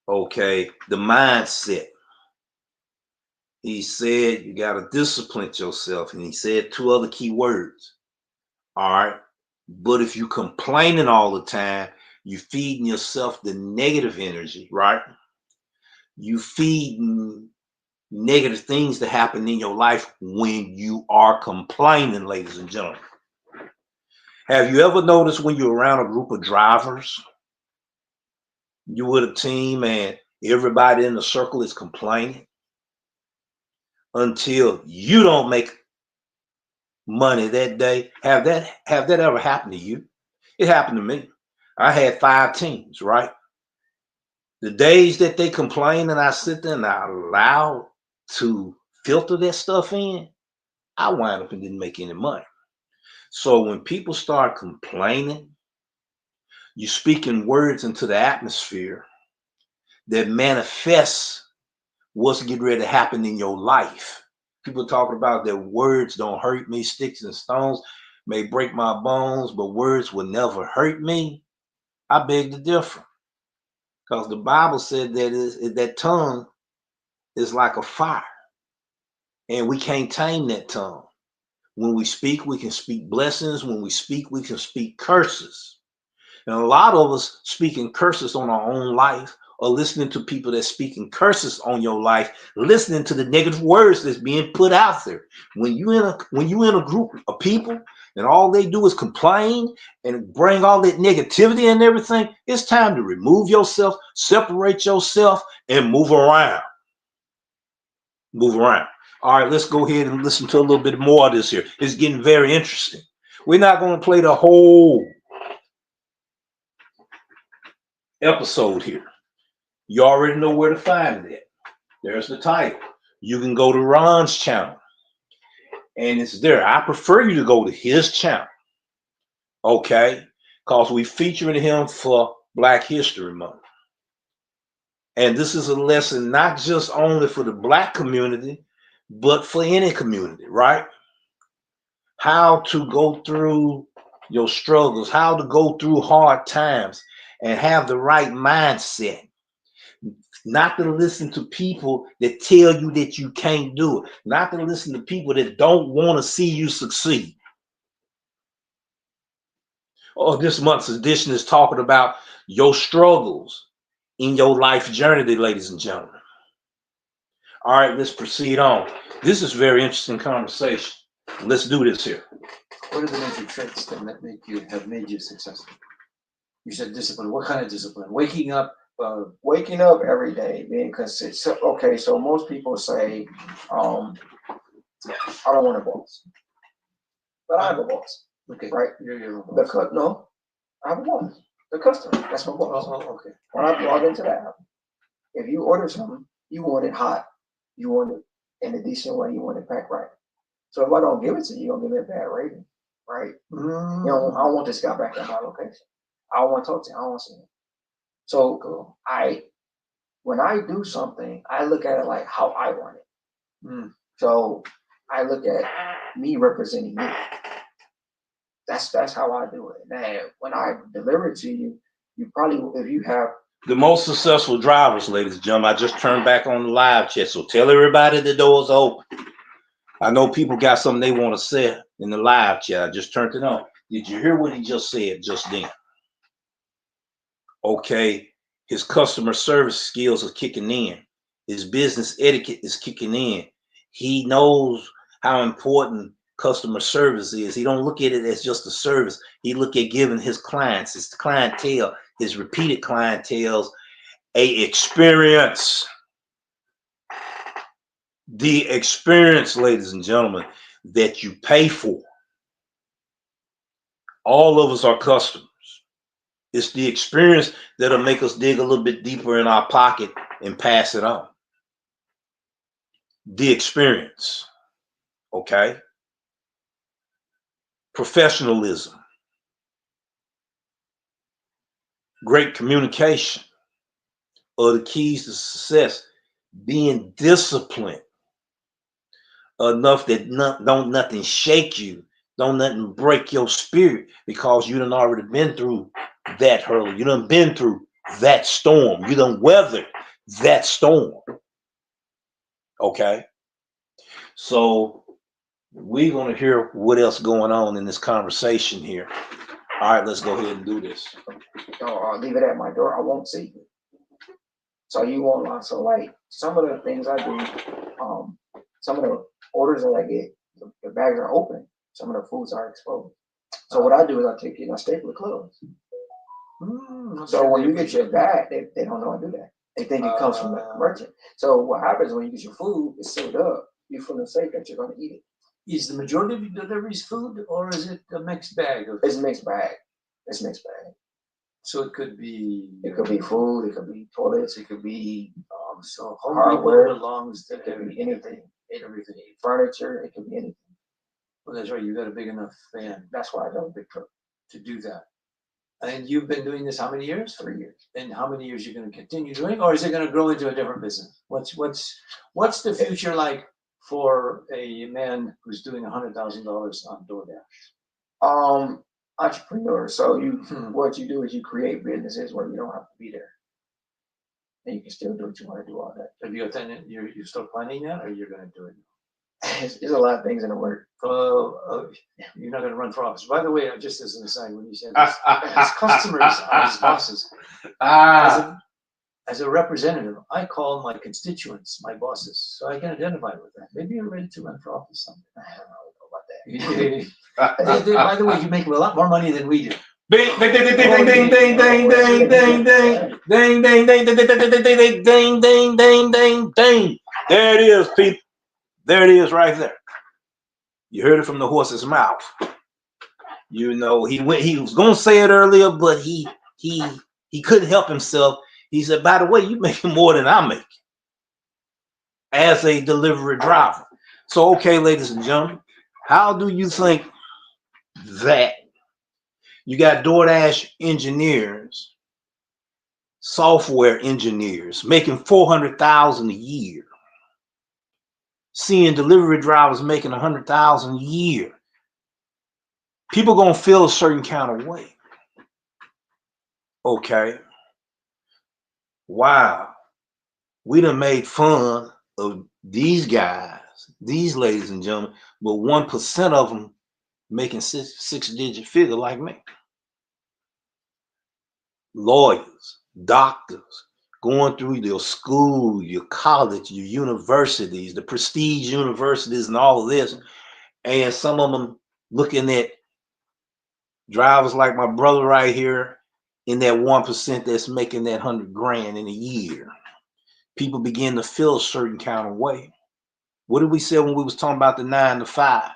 Okay, the mindset. He said you got to discipline yourself, and he said 2 other key words. All right, but if you complaining all the time, you feeding yourself the negative energy, right? You feeding negative things to happen in your life when you are complaining, ladies and gentlemen. Have you ever noticed when you're around a group of drivers, you with a team and everybody in the circle is complaining until you don't make money that day? Have that ever happened to you? It happened to me. I had 5 teams, right? The days that they complain and I sit there and I allow to filter that stuff in, I wind up and didn't make any money. So when people start complaining, you speaking words into the atmosphere that manifests what's getting ready to happen in your life. People talking about that words don't hurt me, sticks and stones may break my bones, but words will never hurt me. I beg to differ. Because the Bible said that tongue is like a fire. And we can't tame that tongue. When we speak, we can speak blessings. When we speak, we can speak curses. And a lot of us speaking curses on our own life or listening to people that speaking curses on your life, listening to the negative words that's being put out there. When you in a group of people and all they do is complain and bring all that negativity and everything, it's time to remove yourself, separate yourself, and move around. Move around. All right, let's go ahead and listen to a little bit more of this here. It's getting very interesting. We're not going to play the whole episode here. You already know where to find it. There's the title. You can go to Ron's channel, and it's there. I prefer you to go to his channel, okay? Because we featuring him for Black History Month. And this is a lesson not just only for the Black community, but for any community, right? How to go through your struggles, how to go through hard times and have the right mindset. Not to listen to people that tell you that you can't do it. Not to listen to people that don't want to see you succeed. Oh, this month's edition is talking about your struggles in your life journey, ladies and gentlemen. All right, let's proceed on. This is very interesting conversation. Let's do this here. What are the major traits that have made you successful? You said discipline. What kind of discipline? Waking up. Waking up every day, being consistent. Okay, so most people say, I don't want a boss, but I have a boss. Okay. Right? You're your own The boss. no, I have a boss. The customer, that's my boss. Oh, okay. When I log into that app, if you order something, you want it hot, you want it in a decent way, you want it packed right. So if I don't give it to you, you're gonna give me a bad rating, right? Mm. You know, I don't want this guy back at my location. I don't want to talk to him. I don't want to see him. So when I do something, I look at it like how I want it. Mm. So I look at me representing you. That's how I do it. Now, when I deliver it to you, you probably, if you have The most successful drivers, ladies and gentlemen, I just turned back on the live chat. So tell everybody the door's open. I know people got something they want to say in the live chat. I just turned it on. Did you hear what he just said just then? Okay, his customer service skills are kicking in. His business etiquette is kicking in. He knows how important customer service is. He don't look at it as just a service. He look at giving his clients, his clientele, his repeated clientele, a experience. The experience, ladies and gentlemen, that you pay for. All of us are customers. It's the experience that'll make us dig a little bit deeper in our pocket and pass it on. The experience, okay? Professionalism, great communication are the keys to success. Being disciplined enough that don't nothing shake you, don't nothing break your spirit, because you done already been through that hurdle. You done been through that storm. You done weathered that storm. Okay? So we're going to hear what else going on in this conversation here. All right, let's go ahead and do this. I'll leave it at my door. I won't see you. So you won't lie. So like some of the things I do, some of the orders that I get, the bags are open. Some of the foods are exposed. So what I do is I take it and I staple it closed. So when you get your bag, they don't know I do that. They think it comes from the merchant. So what happens when you get your food, it's sealed up. You feel safe that you're going to eat it. Is the majority of your deliveries food, or is it a mixed bag? It's a mixed bag. It's mixed bag. So it could be. It could be food. It could be toilets. It could be so hardware. Belongs to it could be anything. Everything. Furniture. It could be anything. Well, that's right. You got a big enough fan. That's why I got a big truck to do that. And you've been doing this how many years? 3 years. And how many years you're going to continue doing, or is it going to grow into a different business? What's the future like for a man who's doing $100,000 on DoorDash? Entrepreneur. So what you do is you create businesses where you don't have to be there, and you can still do what you want to do all that. Have you attended? You're still planning that, or you're going to do it? There's a lot of things in the work. You're not going to run for office. By the way, just as an aside, when you said this, his customers are his bosses. As a representative, I call my constituents my bosses, so I can identify with that. Maybe you're ready to run for office someday. I don't know about that. By the way, you make a lot more money than we do. Ding ding ding ding ding ding ding ding ding ding ding ding ding ding ding ding ding ding ding. There it is, people. There it is, right there. You heard it from the horse's mouth. You know, he was gonna say it earlier, but he couldn't help himself. He said, "By the way, you making more than I make as a delivery driver." So, okay, ladies and gentlemen, how do you think that you got DoorDash engineers, software engineers making $400,000 a year, seeing delivery drivers making $100,000 a year? People gonna feel a certain kind of way. Okay. Wow. We done made fun of these guys, these ladies and gentlemen, but 1% of them making six-digit figure like me. Lawyers, doctors, going through your school, your college, your universities, the prestige universities and all of this, And some of them looking at drivers like my brother right here in that 1% that's making that 100 grand in a year. People begin to feel a certain kind of way. What did we say when we was talking about the 9 to 5?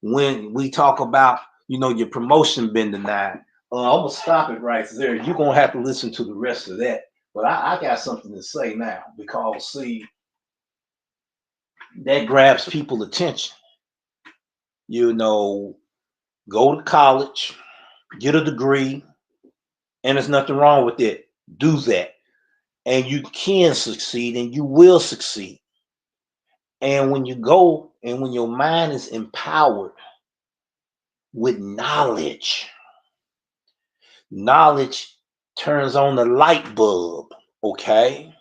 When we talk about, your promotion been denied. I'm gonna stop it right there. You're gonna have to listen to the rest of that. But I got something to say now, because see, that grabs people's attention. Go to college, get a degree, and there's nothing wrong with it. Do that. And you can succeed, and you will succeed. And when you go and when your mind is empowered with knowledge, knowledge turns on the light bulb, okay?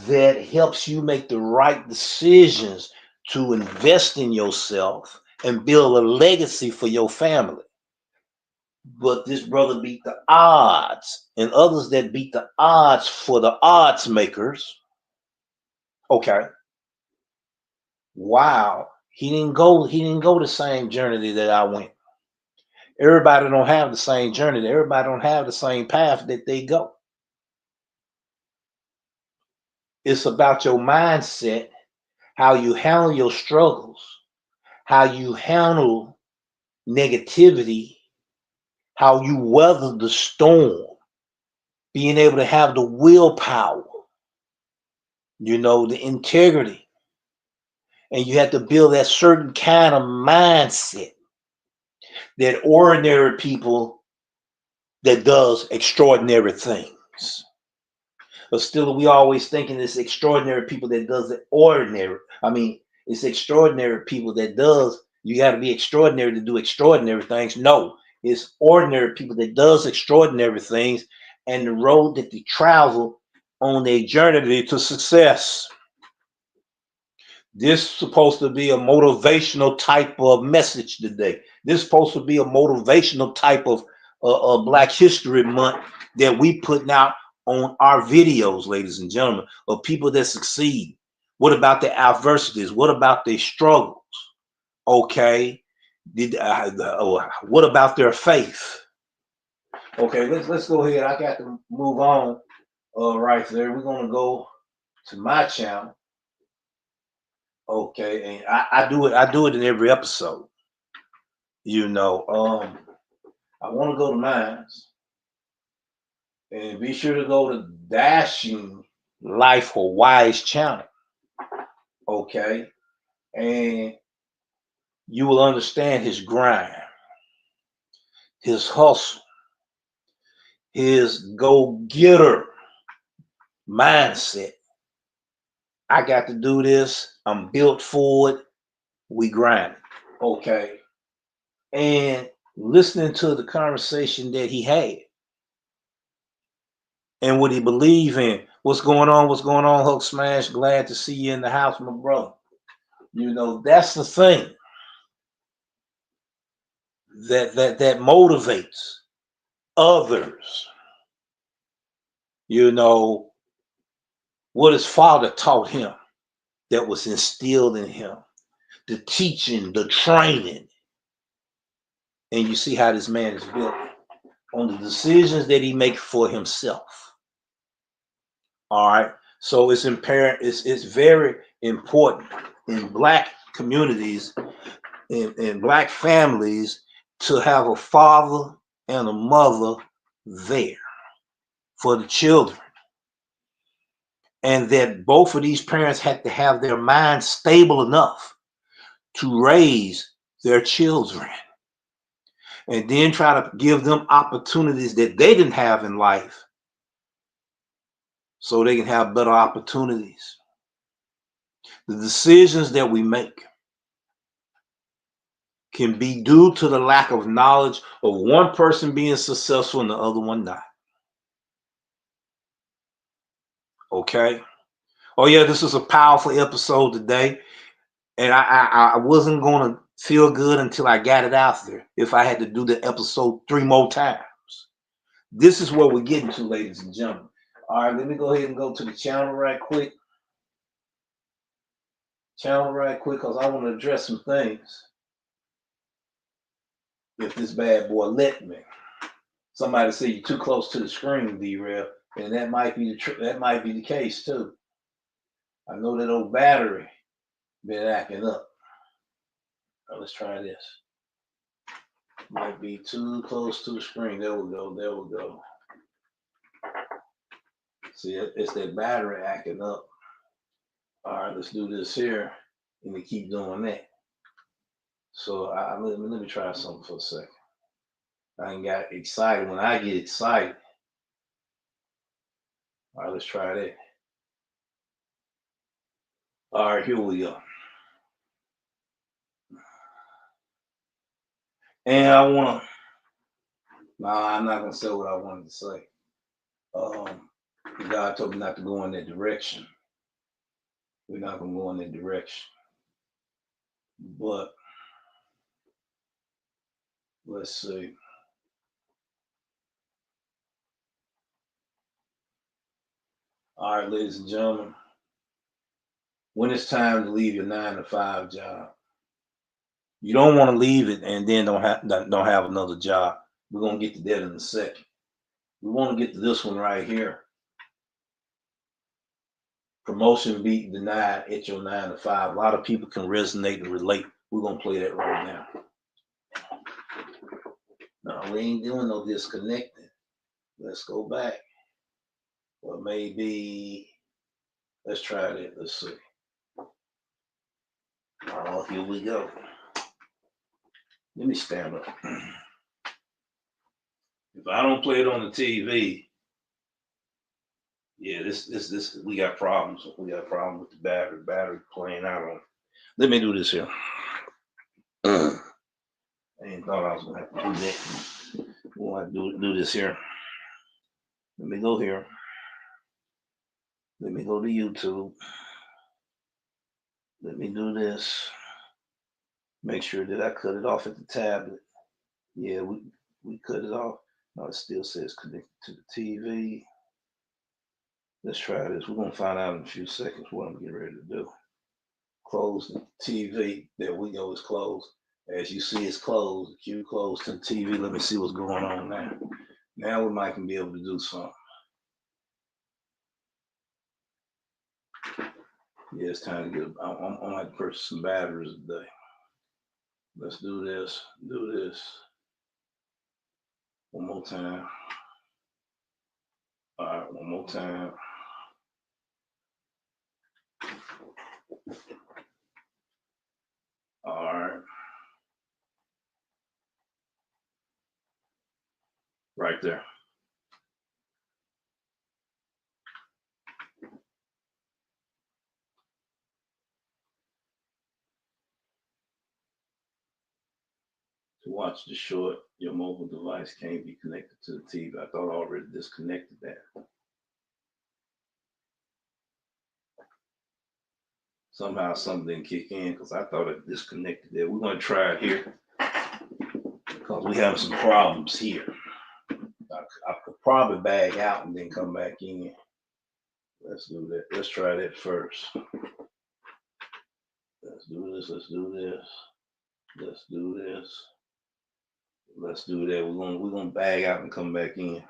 That helps you make the right decisions to invest in yourself and build a legacy for your family. But this brother beat the odds, and others that beat the odds for the odds makers. Okay. Wow. He didn't go the same journey that I went. Everybody don't have the same journey. Everybody don't have the same path that they go. It's about your mindset, how you handle your struggles, how you handle negativity, how you weather the storm, being able to have the willpower, the integrity. And you have to build that certain kind of mindset that ordinary people that does extraordinary things. But still, we always thinking it's extraordinary people that does the ordinary. I mean, it's extraordinary people that does. You got to be extraordinary to do extraordinary things. No, it's ordinary people that does extraordinary things, and the road that they travel on their journey to success. This is supposed to be a motivational type of message today. This is supposed to be a motivational type of Black History Month that we putting out on our videos, ladies and gentlemen, of people that succeed. What about the adversities? What about their struggles? Okay. What about their faith? Okay, let's go ahead. I got to move on right there. We're gonna go to my channel. Okay, and I do it in every episode. I want to go to mine, and be sure to go to Dashing Life Hawaii's channel. Okay, and you will understand his grind, his hustle, his go-getter mindset. I got to do this. I'm built for it. We grind. Okay, and listening to the conversation that he had and what he believe in. What's going on? What's going on, Hulk Smash? Glad to see you in the house, my brother. That's the thing that motivates others. What his father taught him that was instilled in him, the teaching, the training. And you see how this man is built on the decisions that he makes for himself. All right. So it's imperative. It's very important in Black communities, in Black families, to have a father and a mother there for the children. And that both of these parents had to have their minds stable enough to raise their children. And then try to give them opportunities that they didn't have in life so they can have better opportunities. The decisions that we make can be due to the lack of knowledge of one person being successful and the other one not. Okay? Oh yeah, this was a powerful episode today. And I wasn't going to feel good until I got it out there if I had to do the episode 3 more times. This is where we're getting to, ladies and gentlemen. All right, let me go ahead and go to the channel right quick. channel right quick because I want to address some things. If this bad boy let me. Somebody say you're too close to the screen, D-Rev, and that might be the case too. I know that old battery been acting up. Now let's try this. Might be too close to the screen. There we go. There we go. See, it's that battery acting up. All right, let's do this here, and we keep doing that. So let me try something for a second. I ain't got excited. When I get excited, all right, let's try that. All right, here we go. And I want to, no, I'm not going to say what I wanted to say. God told me not to go in that direction. We're not going to go in that direction. But let's see. All right, ladies and gentlemen, when it's time to leave your 9-to-5 job, you don't want to leave it and then don't have another job. We're going to get to that in a second. We want to get to this one right here. Promotion being denied at your 9-to-5. A lot of people can resonate and relate. We're going to play that right now. No, we ain't doing no disconnecting. Let's go back. Or maybe, let's try that. Let's see. Oh, here we go. Let me stand up. If I don't play it on the TV, yeah, this we got problems. We got problems with the battery playing out on. Let me do this here. I ain't thought I was gonna have to do that. We'll have to do this here. Let me go here. Let me go to YouTube. Let me do this. Make sure that I cut it off at the tablet. Yeah, we cut it off. No, it still says connected to the TV. Let's try this. We're gonna find out in a few seconds what I'm getting ready to do. Close the TV. There we go. It's closed. As you see, it's closed. The queue closed to the TV. Let me see what's going on now. Now we might be able to do something. Yeah, it's time to get. I'm gonna have to purchase some batteries today. Let's do this. Do this. One more time. All right, one more time. All right. Right there. To watch the short, your mobile device can't be connected to the TV. I thought I already disconnected that. Somehow something didn't kick in because I thought it disconnected there. We're going to try it here because we have some problems here. I could probably bag out and then come back in. Let's do that. Let's try that first. Let's do this. Let's do this. Let's do this. Let's do that. We're gonna bag out and come back in.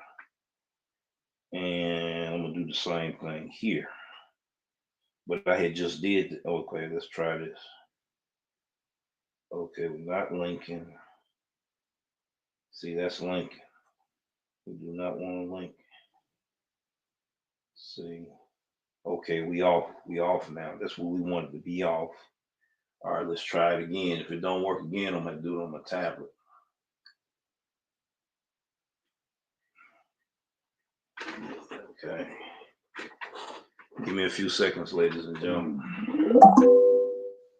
And I'm gonna do the same thing here. But I had just did. Okay, let's try this. Okay, we're not linking. See, that's linking. We do not want to link. See. Okay, we off. We off now. That's what we wanted to be off. All right, let's try it again. If it don't work again, I'm gonna do it on my tablet. Okay. Give me a few seconds, ladies and gentlemen.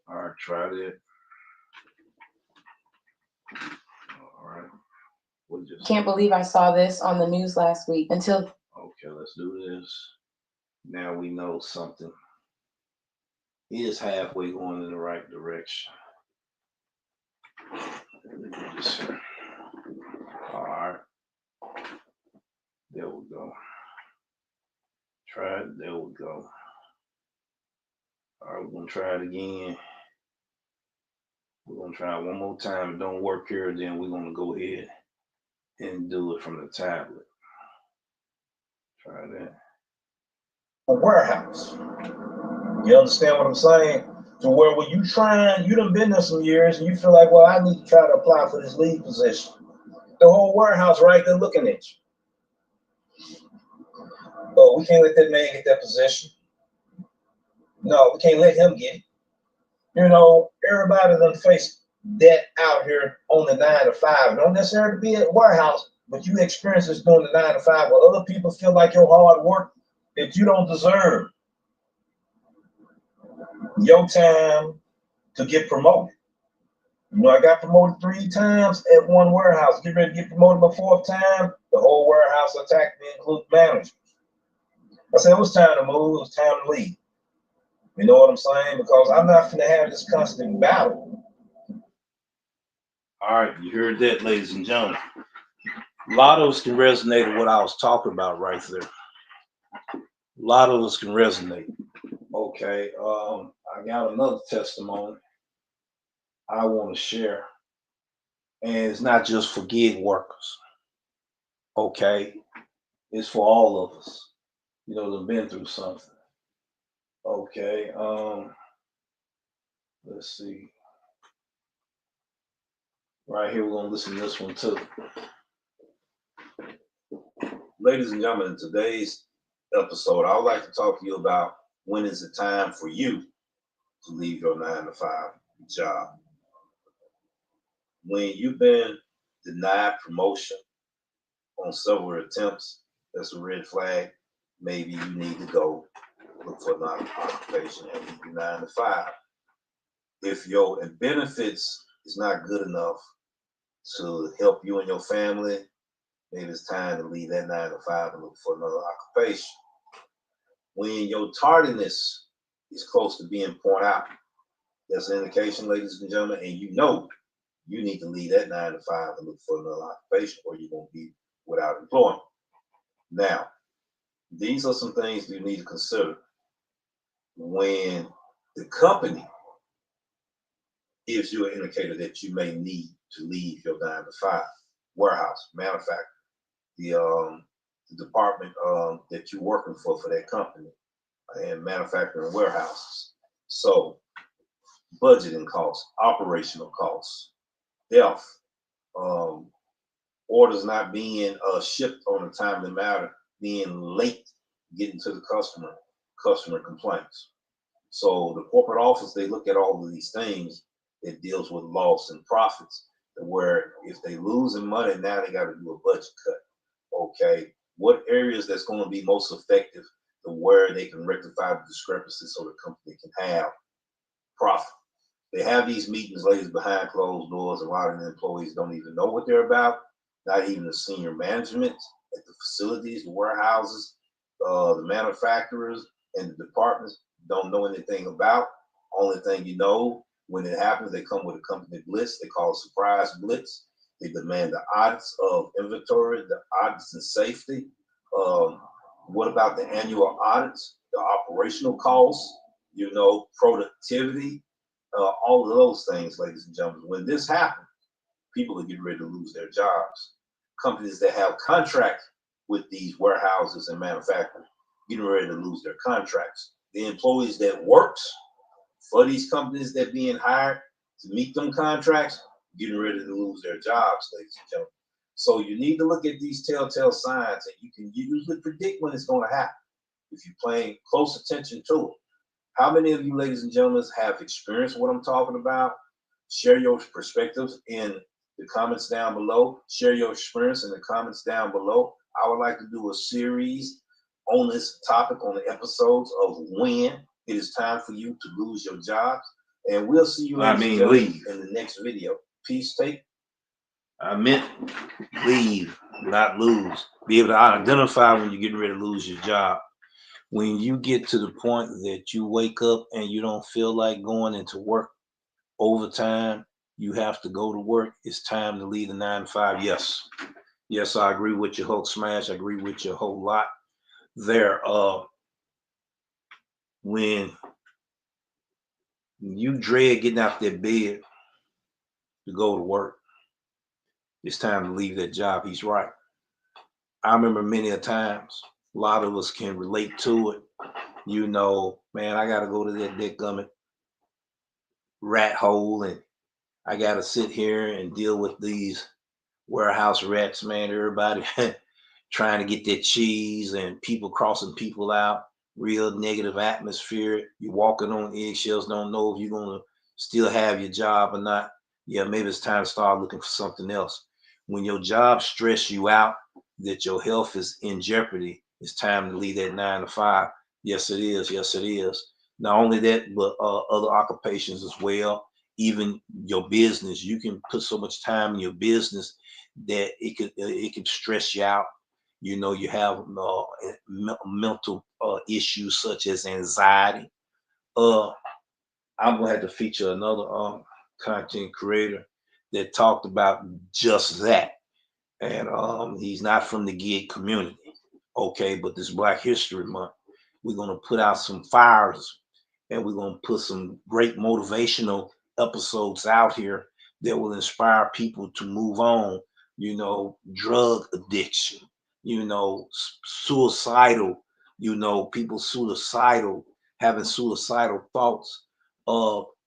All right, try that. All right. Can't believe I saw this on the news last week until. Okay, let's do this. Now we know something is halfway going in the right direction. Let me do this here. All right. There we go. Try it. There we go. All right, we're gonna try it again. We're gonna try it one more time. If it don't work here, then we're gonna go ahead and do it from the tablet. Try that. A warehouse. You understand what I'm saying? To where when you trying, you done been there some years and you feel like, well, I need to try to apply for this lead position. The whole warehouse right there looking at you. Oh, we can't let that man get that position. No, we can't let him get it. You know, everybody done face that out here on the 9 to 5. Don't necessarily be at warehouse, but you experience this doing the 9 to 5 where other people feel like your hard work that you don't deserve your time to get promoted. You know, I got promoted 3 times at one warehouse. Get ready to get promoted my 4th time. The whole warehouse attacked me, including managers. I said, it was time to move. It was time to leave. You know what I'm saying? Because I'm not going to have this constant battle. All right, you heard that, ladies and gentlemen. A lot of us can resonate with what I was talking about right there. A lot of us can resonate. Okay, I got another testimony I want to share. And it's not just for gig workers. Okay, it's for all of us. You know, that have been through something. Okay, let's see. Right here, we're gonna listen to this one too. Ladies and gentlemen, in today's episode, I would like to talk to you about when is it time for you to leave your 9 to 5 job. When you've been denied promotion on several attempts, that's a red flag. Maybe you need to go look for another occupation and leave your 9 to 5. If your benefits is not good enough to help you and your family, maybe it's time to leave that 9 to 5 and look for another occupation. When your tardiness is close to being pointed out, that's an indication, ladies and gentlemen, and you know you need to leave that 9 to 5 and look for another occupation, or you're going to be without employment. Now, these are some things you need to consider when the company gives you an indicator that you may need to leave your 9 to 5. Warehouse, manufacturing, the department that you're working for that company, and manufacturing warehouses. So, budgeting costs, operational costs, death, orders not being shipped on a timely matter, being late getting to the customer complaints. So the corporate office, they look at all of these things. It deals with loss and profits, where if they losing money, now they got to do a budget cut. Okay, what areas that's going to be most effective to where they can rectify the discrepancies so the company can have profit. They have these meetings, ladies, behind closed doors. A lot of the employees don't even know what they're about. Not even the senior management at the facilities, the warehouses, the manufacturers, and the departments don't know anything about. Only thing you know, when it happens, they come with a company blitz. They call it surprise blitz. They demand the audits of inventory, the audits and safety. What about the annual audits, the operational costs, productivity, all of those things, ladies and gentlemen. When this happens, people are getting ready to lose their jobs. Companies that have contracts with these warehouses and manufacturers getting ready to lose their contracts. The employees that works for these companies that being hired to meet them contracts getting ready to lose their jobs, ladies and gentlemen. So you need to look at these telltale signs, and you can usually predict when it's going to happen if you're paying close attention to it. How many of you, ladies and gentlemen, have experienced what I'm talking about? Share your perspectives in the comments down below. Share your experience in the comments down below. I would like to do a series on this topic on the episodes of when it is time for you to lose your jobs. And we'll see you leave in the next video. Peace, take. I meant leave, not lose. Be able to identify when you're getting ready to lose your job. When you get to the point that you wake up and you don't feel like going into work overtime, you have to go to work. It's time to leave the 9 to 5. Yes, I agree with your Hulk Smash. I agree with your whole lot there. When You dread getting out that bed to go to work. It's time to leave that job. He's right. I remember many a times, a lot of us can relate to it. Man, I got to go to that dadgummit rat hole, and I got to sit here and deal with these warehouse rats, man. Everybody trying to get that cheese and people crossing people out. Real negative atmosphere. You're walking on eggshells, don't know if you're going to still have your job or not. Yeah, maybe it's time to start looking for something else. When your job stress you out, that your health is in jeopardy, it's time to leave that 9 to 5. Yes, it is. Yes, it is. Not only that, but other occupations as well. Even your business, you can put so much time in your business that it could stress you out. You have mental issues such as anxiety. Uh, I'm gonna have to feature another content creator that talked about just that, and he's not from the gig community. Okay, but this Black History Month, we're gonna put out some fires, and we're gonna put some great motivational episodes out here that will inspire people to move on. Drug addiction, suicidal, people suicidal, having suicidal thoughts,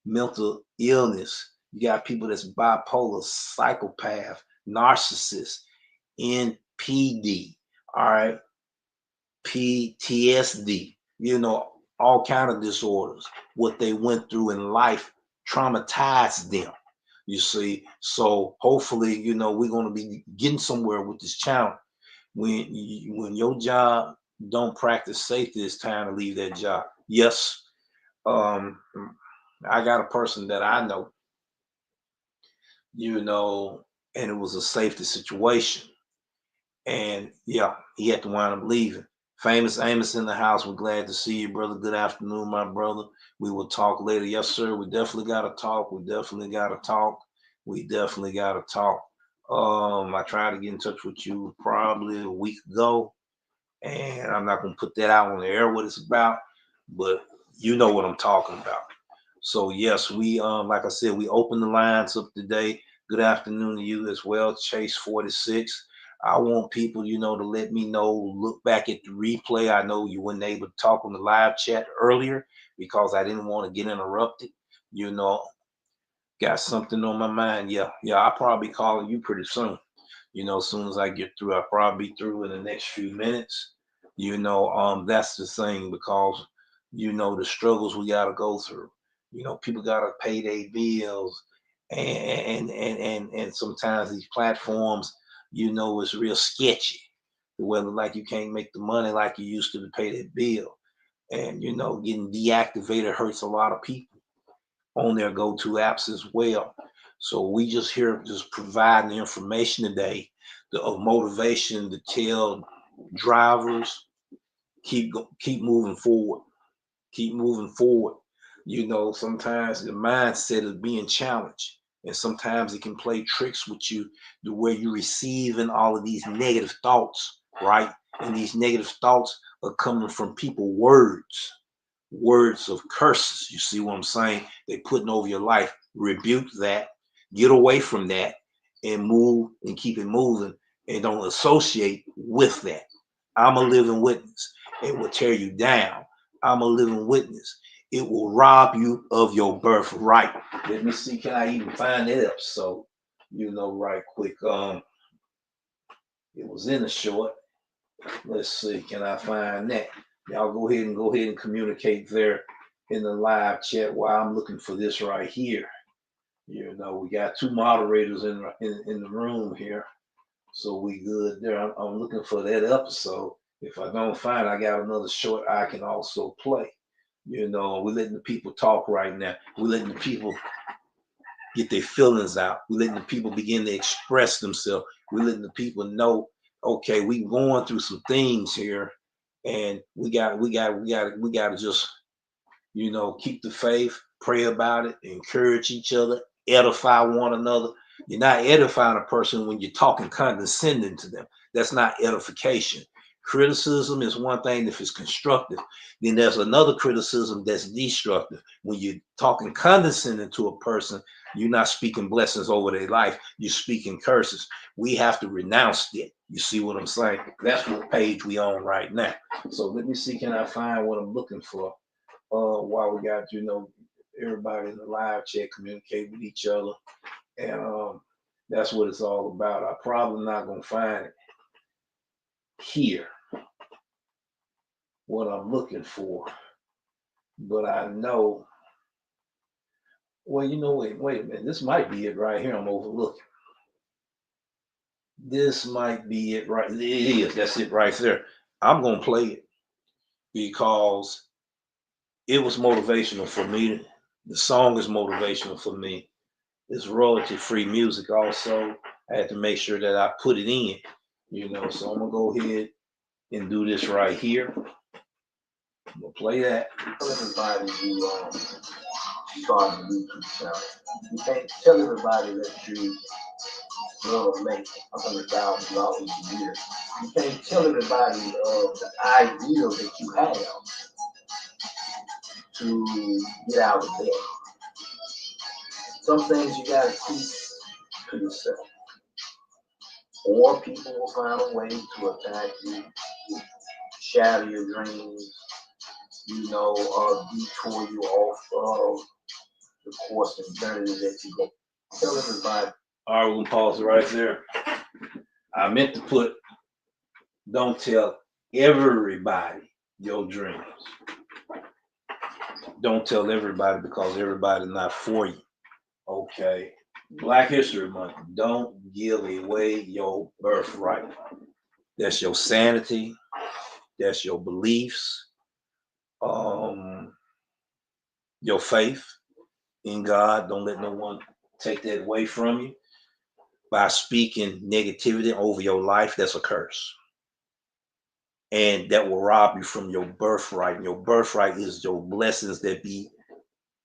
mental illness. You got people that's bipolar, psychopath, narcissist, NPD, all right, PTSD, all kind of disorders. What they went through in life traumatized them. You see, so hopefully, we're going to be getting somewhere with this challenge. When your job don't practice safety, it's time to leave that job. Yes, um, I got a person that I know, and it was a safety situation. And yeah, he had to wind up leaving. Famous Amos in the house. We're glad to see you, brother. Good afternoon, my brother. We will talk later. Yes, sir. We definitely got to talk. We definitely got to talk. We definitely got to talk. I tried to get in touch with you probably a week ago, and I'm not gonna put that out on the air what it's about, but you know what I'm talking about. So yes, we like I said, we open the lines up today. Good afternoon to you as well, Chase 46. I want people, to let me know, look back at the replay. I know you weren't able to talk on the live chat earlier because I didn't want to get interrupted. You know, got something on my mind. Yeah, I'll probably be calling you pretty soon. As soon as I get through, I'll probably be through in the next few minutes. That's the thing because the struggles we gotta go through. People gotta pay their bills, and sometimes these platforms, it's real sketchy. Whether like you can't make the money like you used to pay that bill, and getting deactivated hurts a lot of people on their go-to apps as well. So we just here just providing the information today of motivation to tell drivers keep moving forward, keep moving forward. Sometimes the mindset is being challenged, and sometimes it can play tricks with you to where you're receiving all of these negative thoughts, right? And these negative thoughts are coming from people words of curses. You see what I'm saying? They putting over your life. Rebuke that, get away from that, and move and keep it moving, and don't associate with that. I'm a living witness. It will tear you down. I'm a living witness. It will rob you of your birthright. Let me see, can I even find it up? So, right quick. It was in the short. Let's see, can I find that? Y'all go ahead and communicate there in the live chat while I'm looking for this right here. We got two moderators in the room here, so we good there. I'm looking for that episode. If I don't find it, I got another short I can also play. We're letting the people talk right now. We're letting the people get their feelings out. We're letting the people begin to express themselves. We're letting the people know, okay, we going through some things here, and we got to just keep the faith, pray about it, encourage each other, edify one another. You're not edifying a person when you're talking condescending to them. That's not edification. Criticism is one thing if it's constructive. Then there's another criticism that's destructive. When you're talking condescending to a person, you're not speaking blessings over their life. You're speaking curses. We have to renounce that. You see what I'm saying? That's what page we on right now. So let me see, can I find what I'm looking for? While we got, everybody in the live chat communicate with each other. And that's what it's all about. I'm probably not going to find it here, what I'm looking for. But I know, well, wait a minute. This might be it right here I'm overlooking. This might be it right. It is. That's it right there. I'm going to play it because it was motivational for me. The song is motivational for me. It's royalty-free music also. I had to make sure that I put it in, So I'm going to go ahead and do this right here. I'm going to play that. Tell everybody you start a YouTube channel. You can't tell everybody that you want to make $100,000 a year. You can't tell everybody the ideal that you have to get out of debt. Some things you gotta keep to yourself, or people will find a way to attack you, shatter your dreams, detour you off of the course and journey that you go. Tell everybody. All right, we're gonna pause it right there. I meant to put, don't tell everybody your dreams. Don't tell everybody because everybody's not for you. Okay. Black History Month. Don't give away your birthright. That's your sanity. That's your beliefs. Your faith in God. Don't let no one take that away from you. By speaking negativity over your life, that's a curse. And that will rob you from your birthright. And your birthright is your blessings that be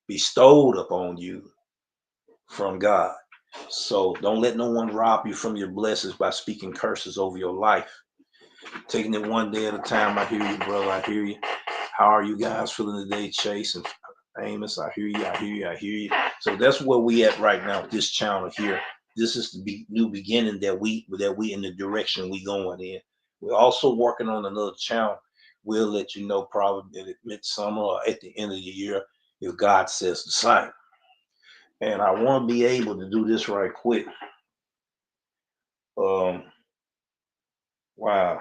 bestowed upon you from God. So don't let no one rob you from your blessings by speaking curses over your life. Taking it one day at a time. I hear you, brother. I hear you. How are you guys feeling today, Chase and Amos? I hear you. I hear you. I hear you. So that's where we at right now with this channel here. This is the new beginning that we in the direction we going in. We're also working on another channel. We'll let you know probably at midsummer or at the end of the year if God says the same. And I want to be able to do this right quick. Wow,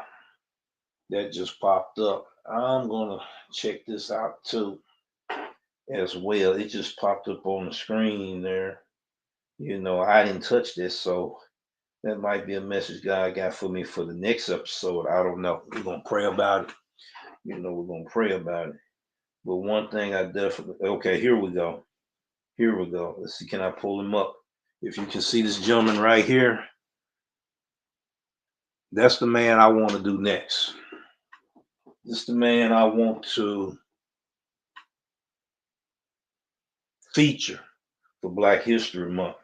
that just popped up. I'm gonna check this out too as well. It just popped up on the screen there. I didn't touch this, so that might be a message God got for me for the next episode. I don't know. We're gonna pray about it. We're gonna pray about it. But one thing I definitely, okay, here we go. Here we go. Let's see, can I pull him up? If you can see this gentleman right here, that's the man I want to do next. This is the man I want to feature for Black History Month.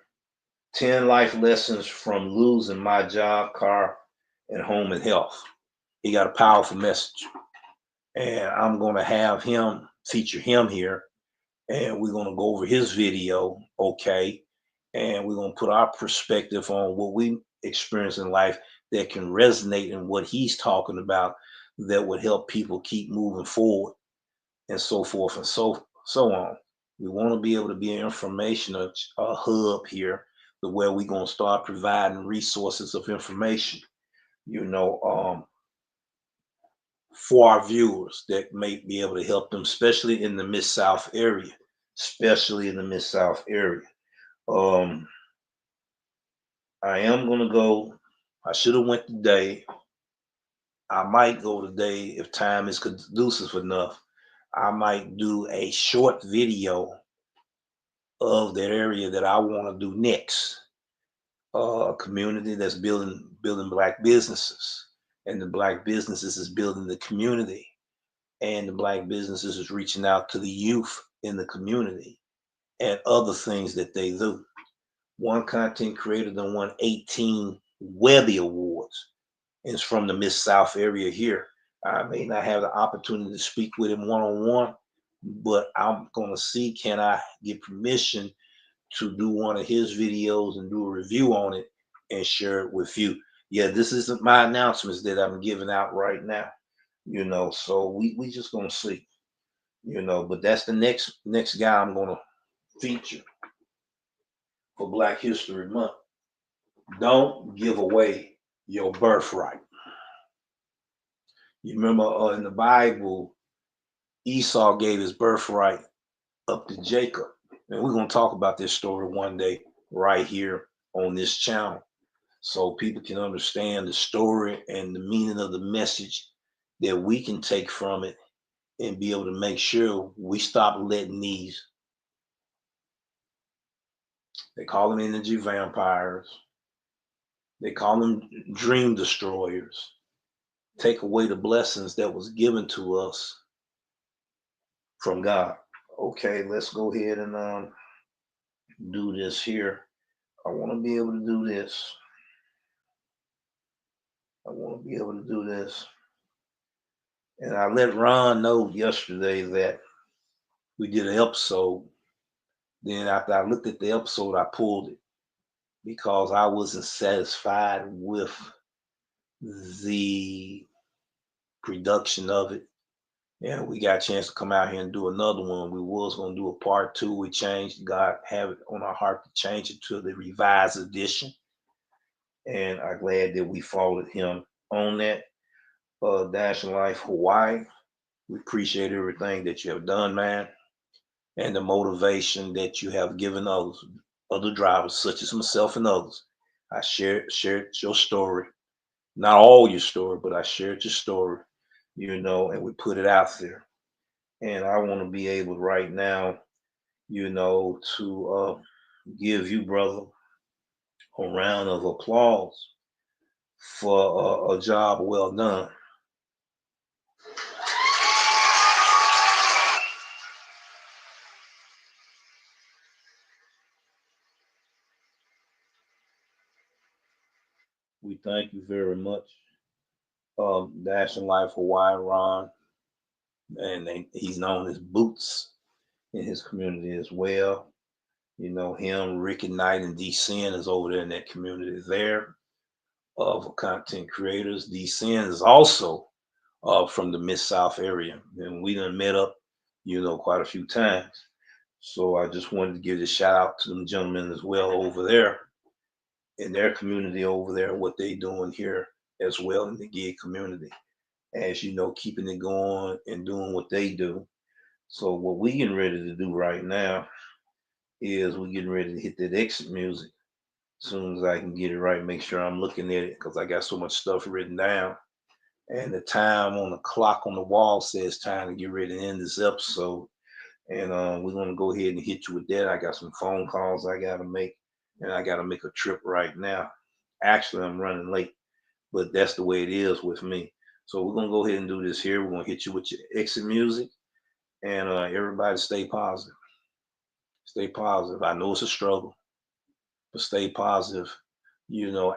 10 life lessons from losing my job, car, and home and health. He got a powerful message. And I'm going to have him feature him here. And we're going to go over his video, okay? And we're going to put our perspective on what we experience in life that can resonate in what he's talking about that would help people keep moving forward and so forth and so on. We want to be able to be an information hub here, where we're going to start providing resources of information, for our viewers that may be able to help them, especially in the Mid-South area. I am going to go. I should have went today. I might go today if time is conducive enough. I might do a short video of that area that I want to do next. A community that's building Black businesses, and the Black businesses is building the community, and the Black businesses is reaching out to the youth in the community and other things that they do. One content creator that won 18 Webby Awards is from the Mid-South area here. I may not have the opportunity to speak with him one-on-one, but I'm going to see, can I get permission to do one of his videos and do a review on it and share it with you. Yeah, this isn't my announcements that I'm giving out right now, so we just gonna see, but that's the next guy I'm gonna feature for Black History Month. Don't give away your birthright. You remember in the Bible, Esau gave his birthright up to Jacob. And we're going to talk about this story one day right here on this channel so people can understand the story and the meaning of the message that we can take from it and be able to make sure we stop letting these, they call them energy vampires, they call them dream destroyers, take away the blessings that was given to us from God. Okay, let's go ahead and do this here. I want to be able to do this. I want to be able to do this. And I let Ron know yesterday that we did an episode. Then after I looked at the episode, I pulled it because I wasn't satisfied with the production of it. And we got a chance to come out here and do another one. We was going to do a part 2. We changed. God have it on our heart to change it to the revised edition. And I'm glad that we followed him on that. DasherLifeHawaii, we appreciate everything that you have done, man, and the motivation that you have given others, other drivers such as myself and others. I shared your story, not all your story, but I shared your story, and we put it out there. And I want to be able right now, to give you, brother, a round of applause for a job well done. We thank you very much. DasherLifeHawaii, Ron, and he's known as Boots in his community as well. Him, Ricky Knight, and D Sin is over there in that community there of content creators. D Sin is also from the Mid-South area, and we done met up, quite a few times. So I just wanted to give a shout out to them gentlemen as well over there in their community over there, what they doing here as well in the gig community. As keeping it going and doing what they do. So what we getting ready to do right now is we getting ready to hit that exit music. As soon as I can get it right, make sure I'm looking at it because I got so much stuff written down. And the time on the clock on the wall says time to get ready to end this episode. And we're gonna go ahead and hit you with that. I got some phone calls I gotta make, and I gotta make a trip right now. Actually, I'm running late, but that's the way it is with me. So we're gonna go ahead and do this here. We're gonna hit you with your exit music, and everybody stay positive. Stay positive. I know it's a struggle, but stay positive.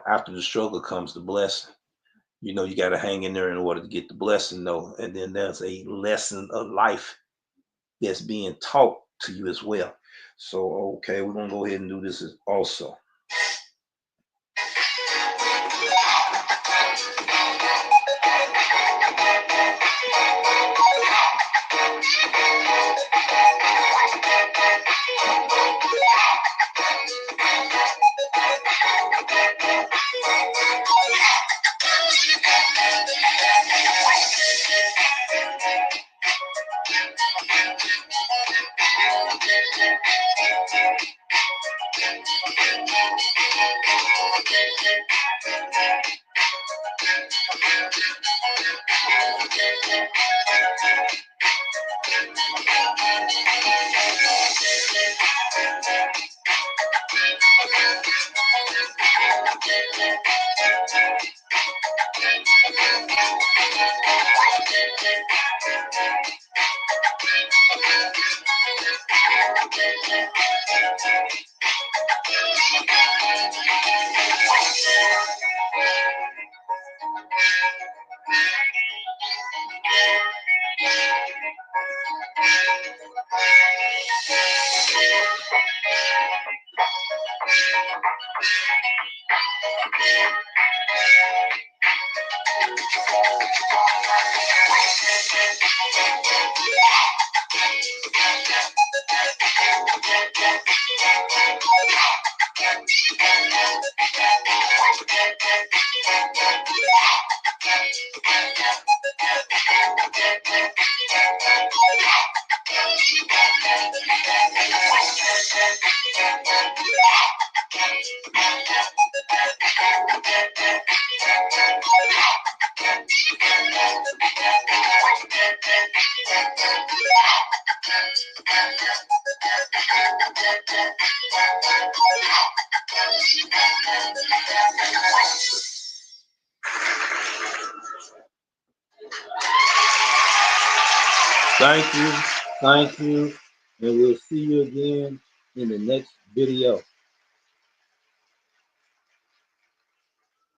After the struggle comes the blessing. You got to hang in there in order to get the blessing, though. And then there's a lesson of life that's being taught to you as well. So, okay, we're gonna go ahead and do this also. Thank you, and we'll see you again in the next video.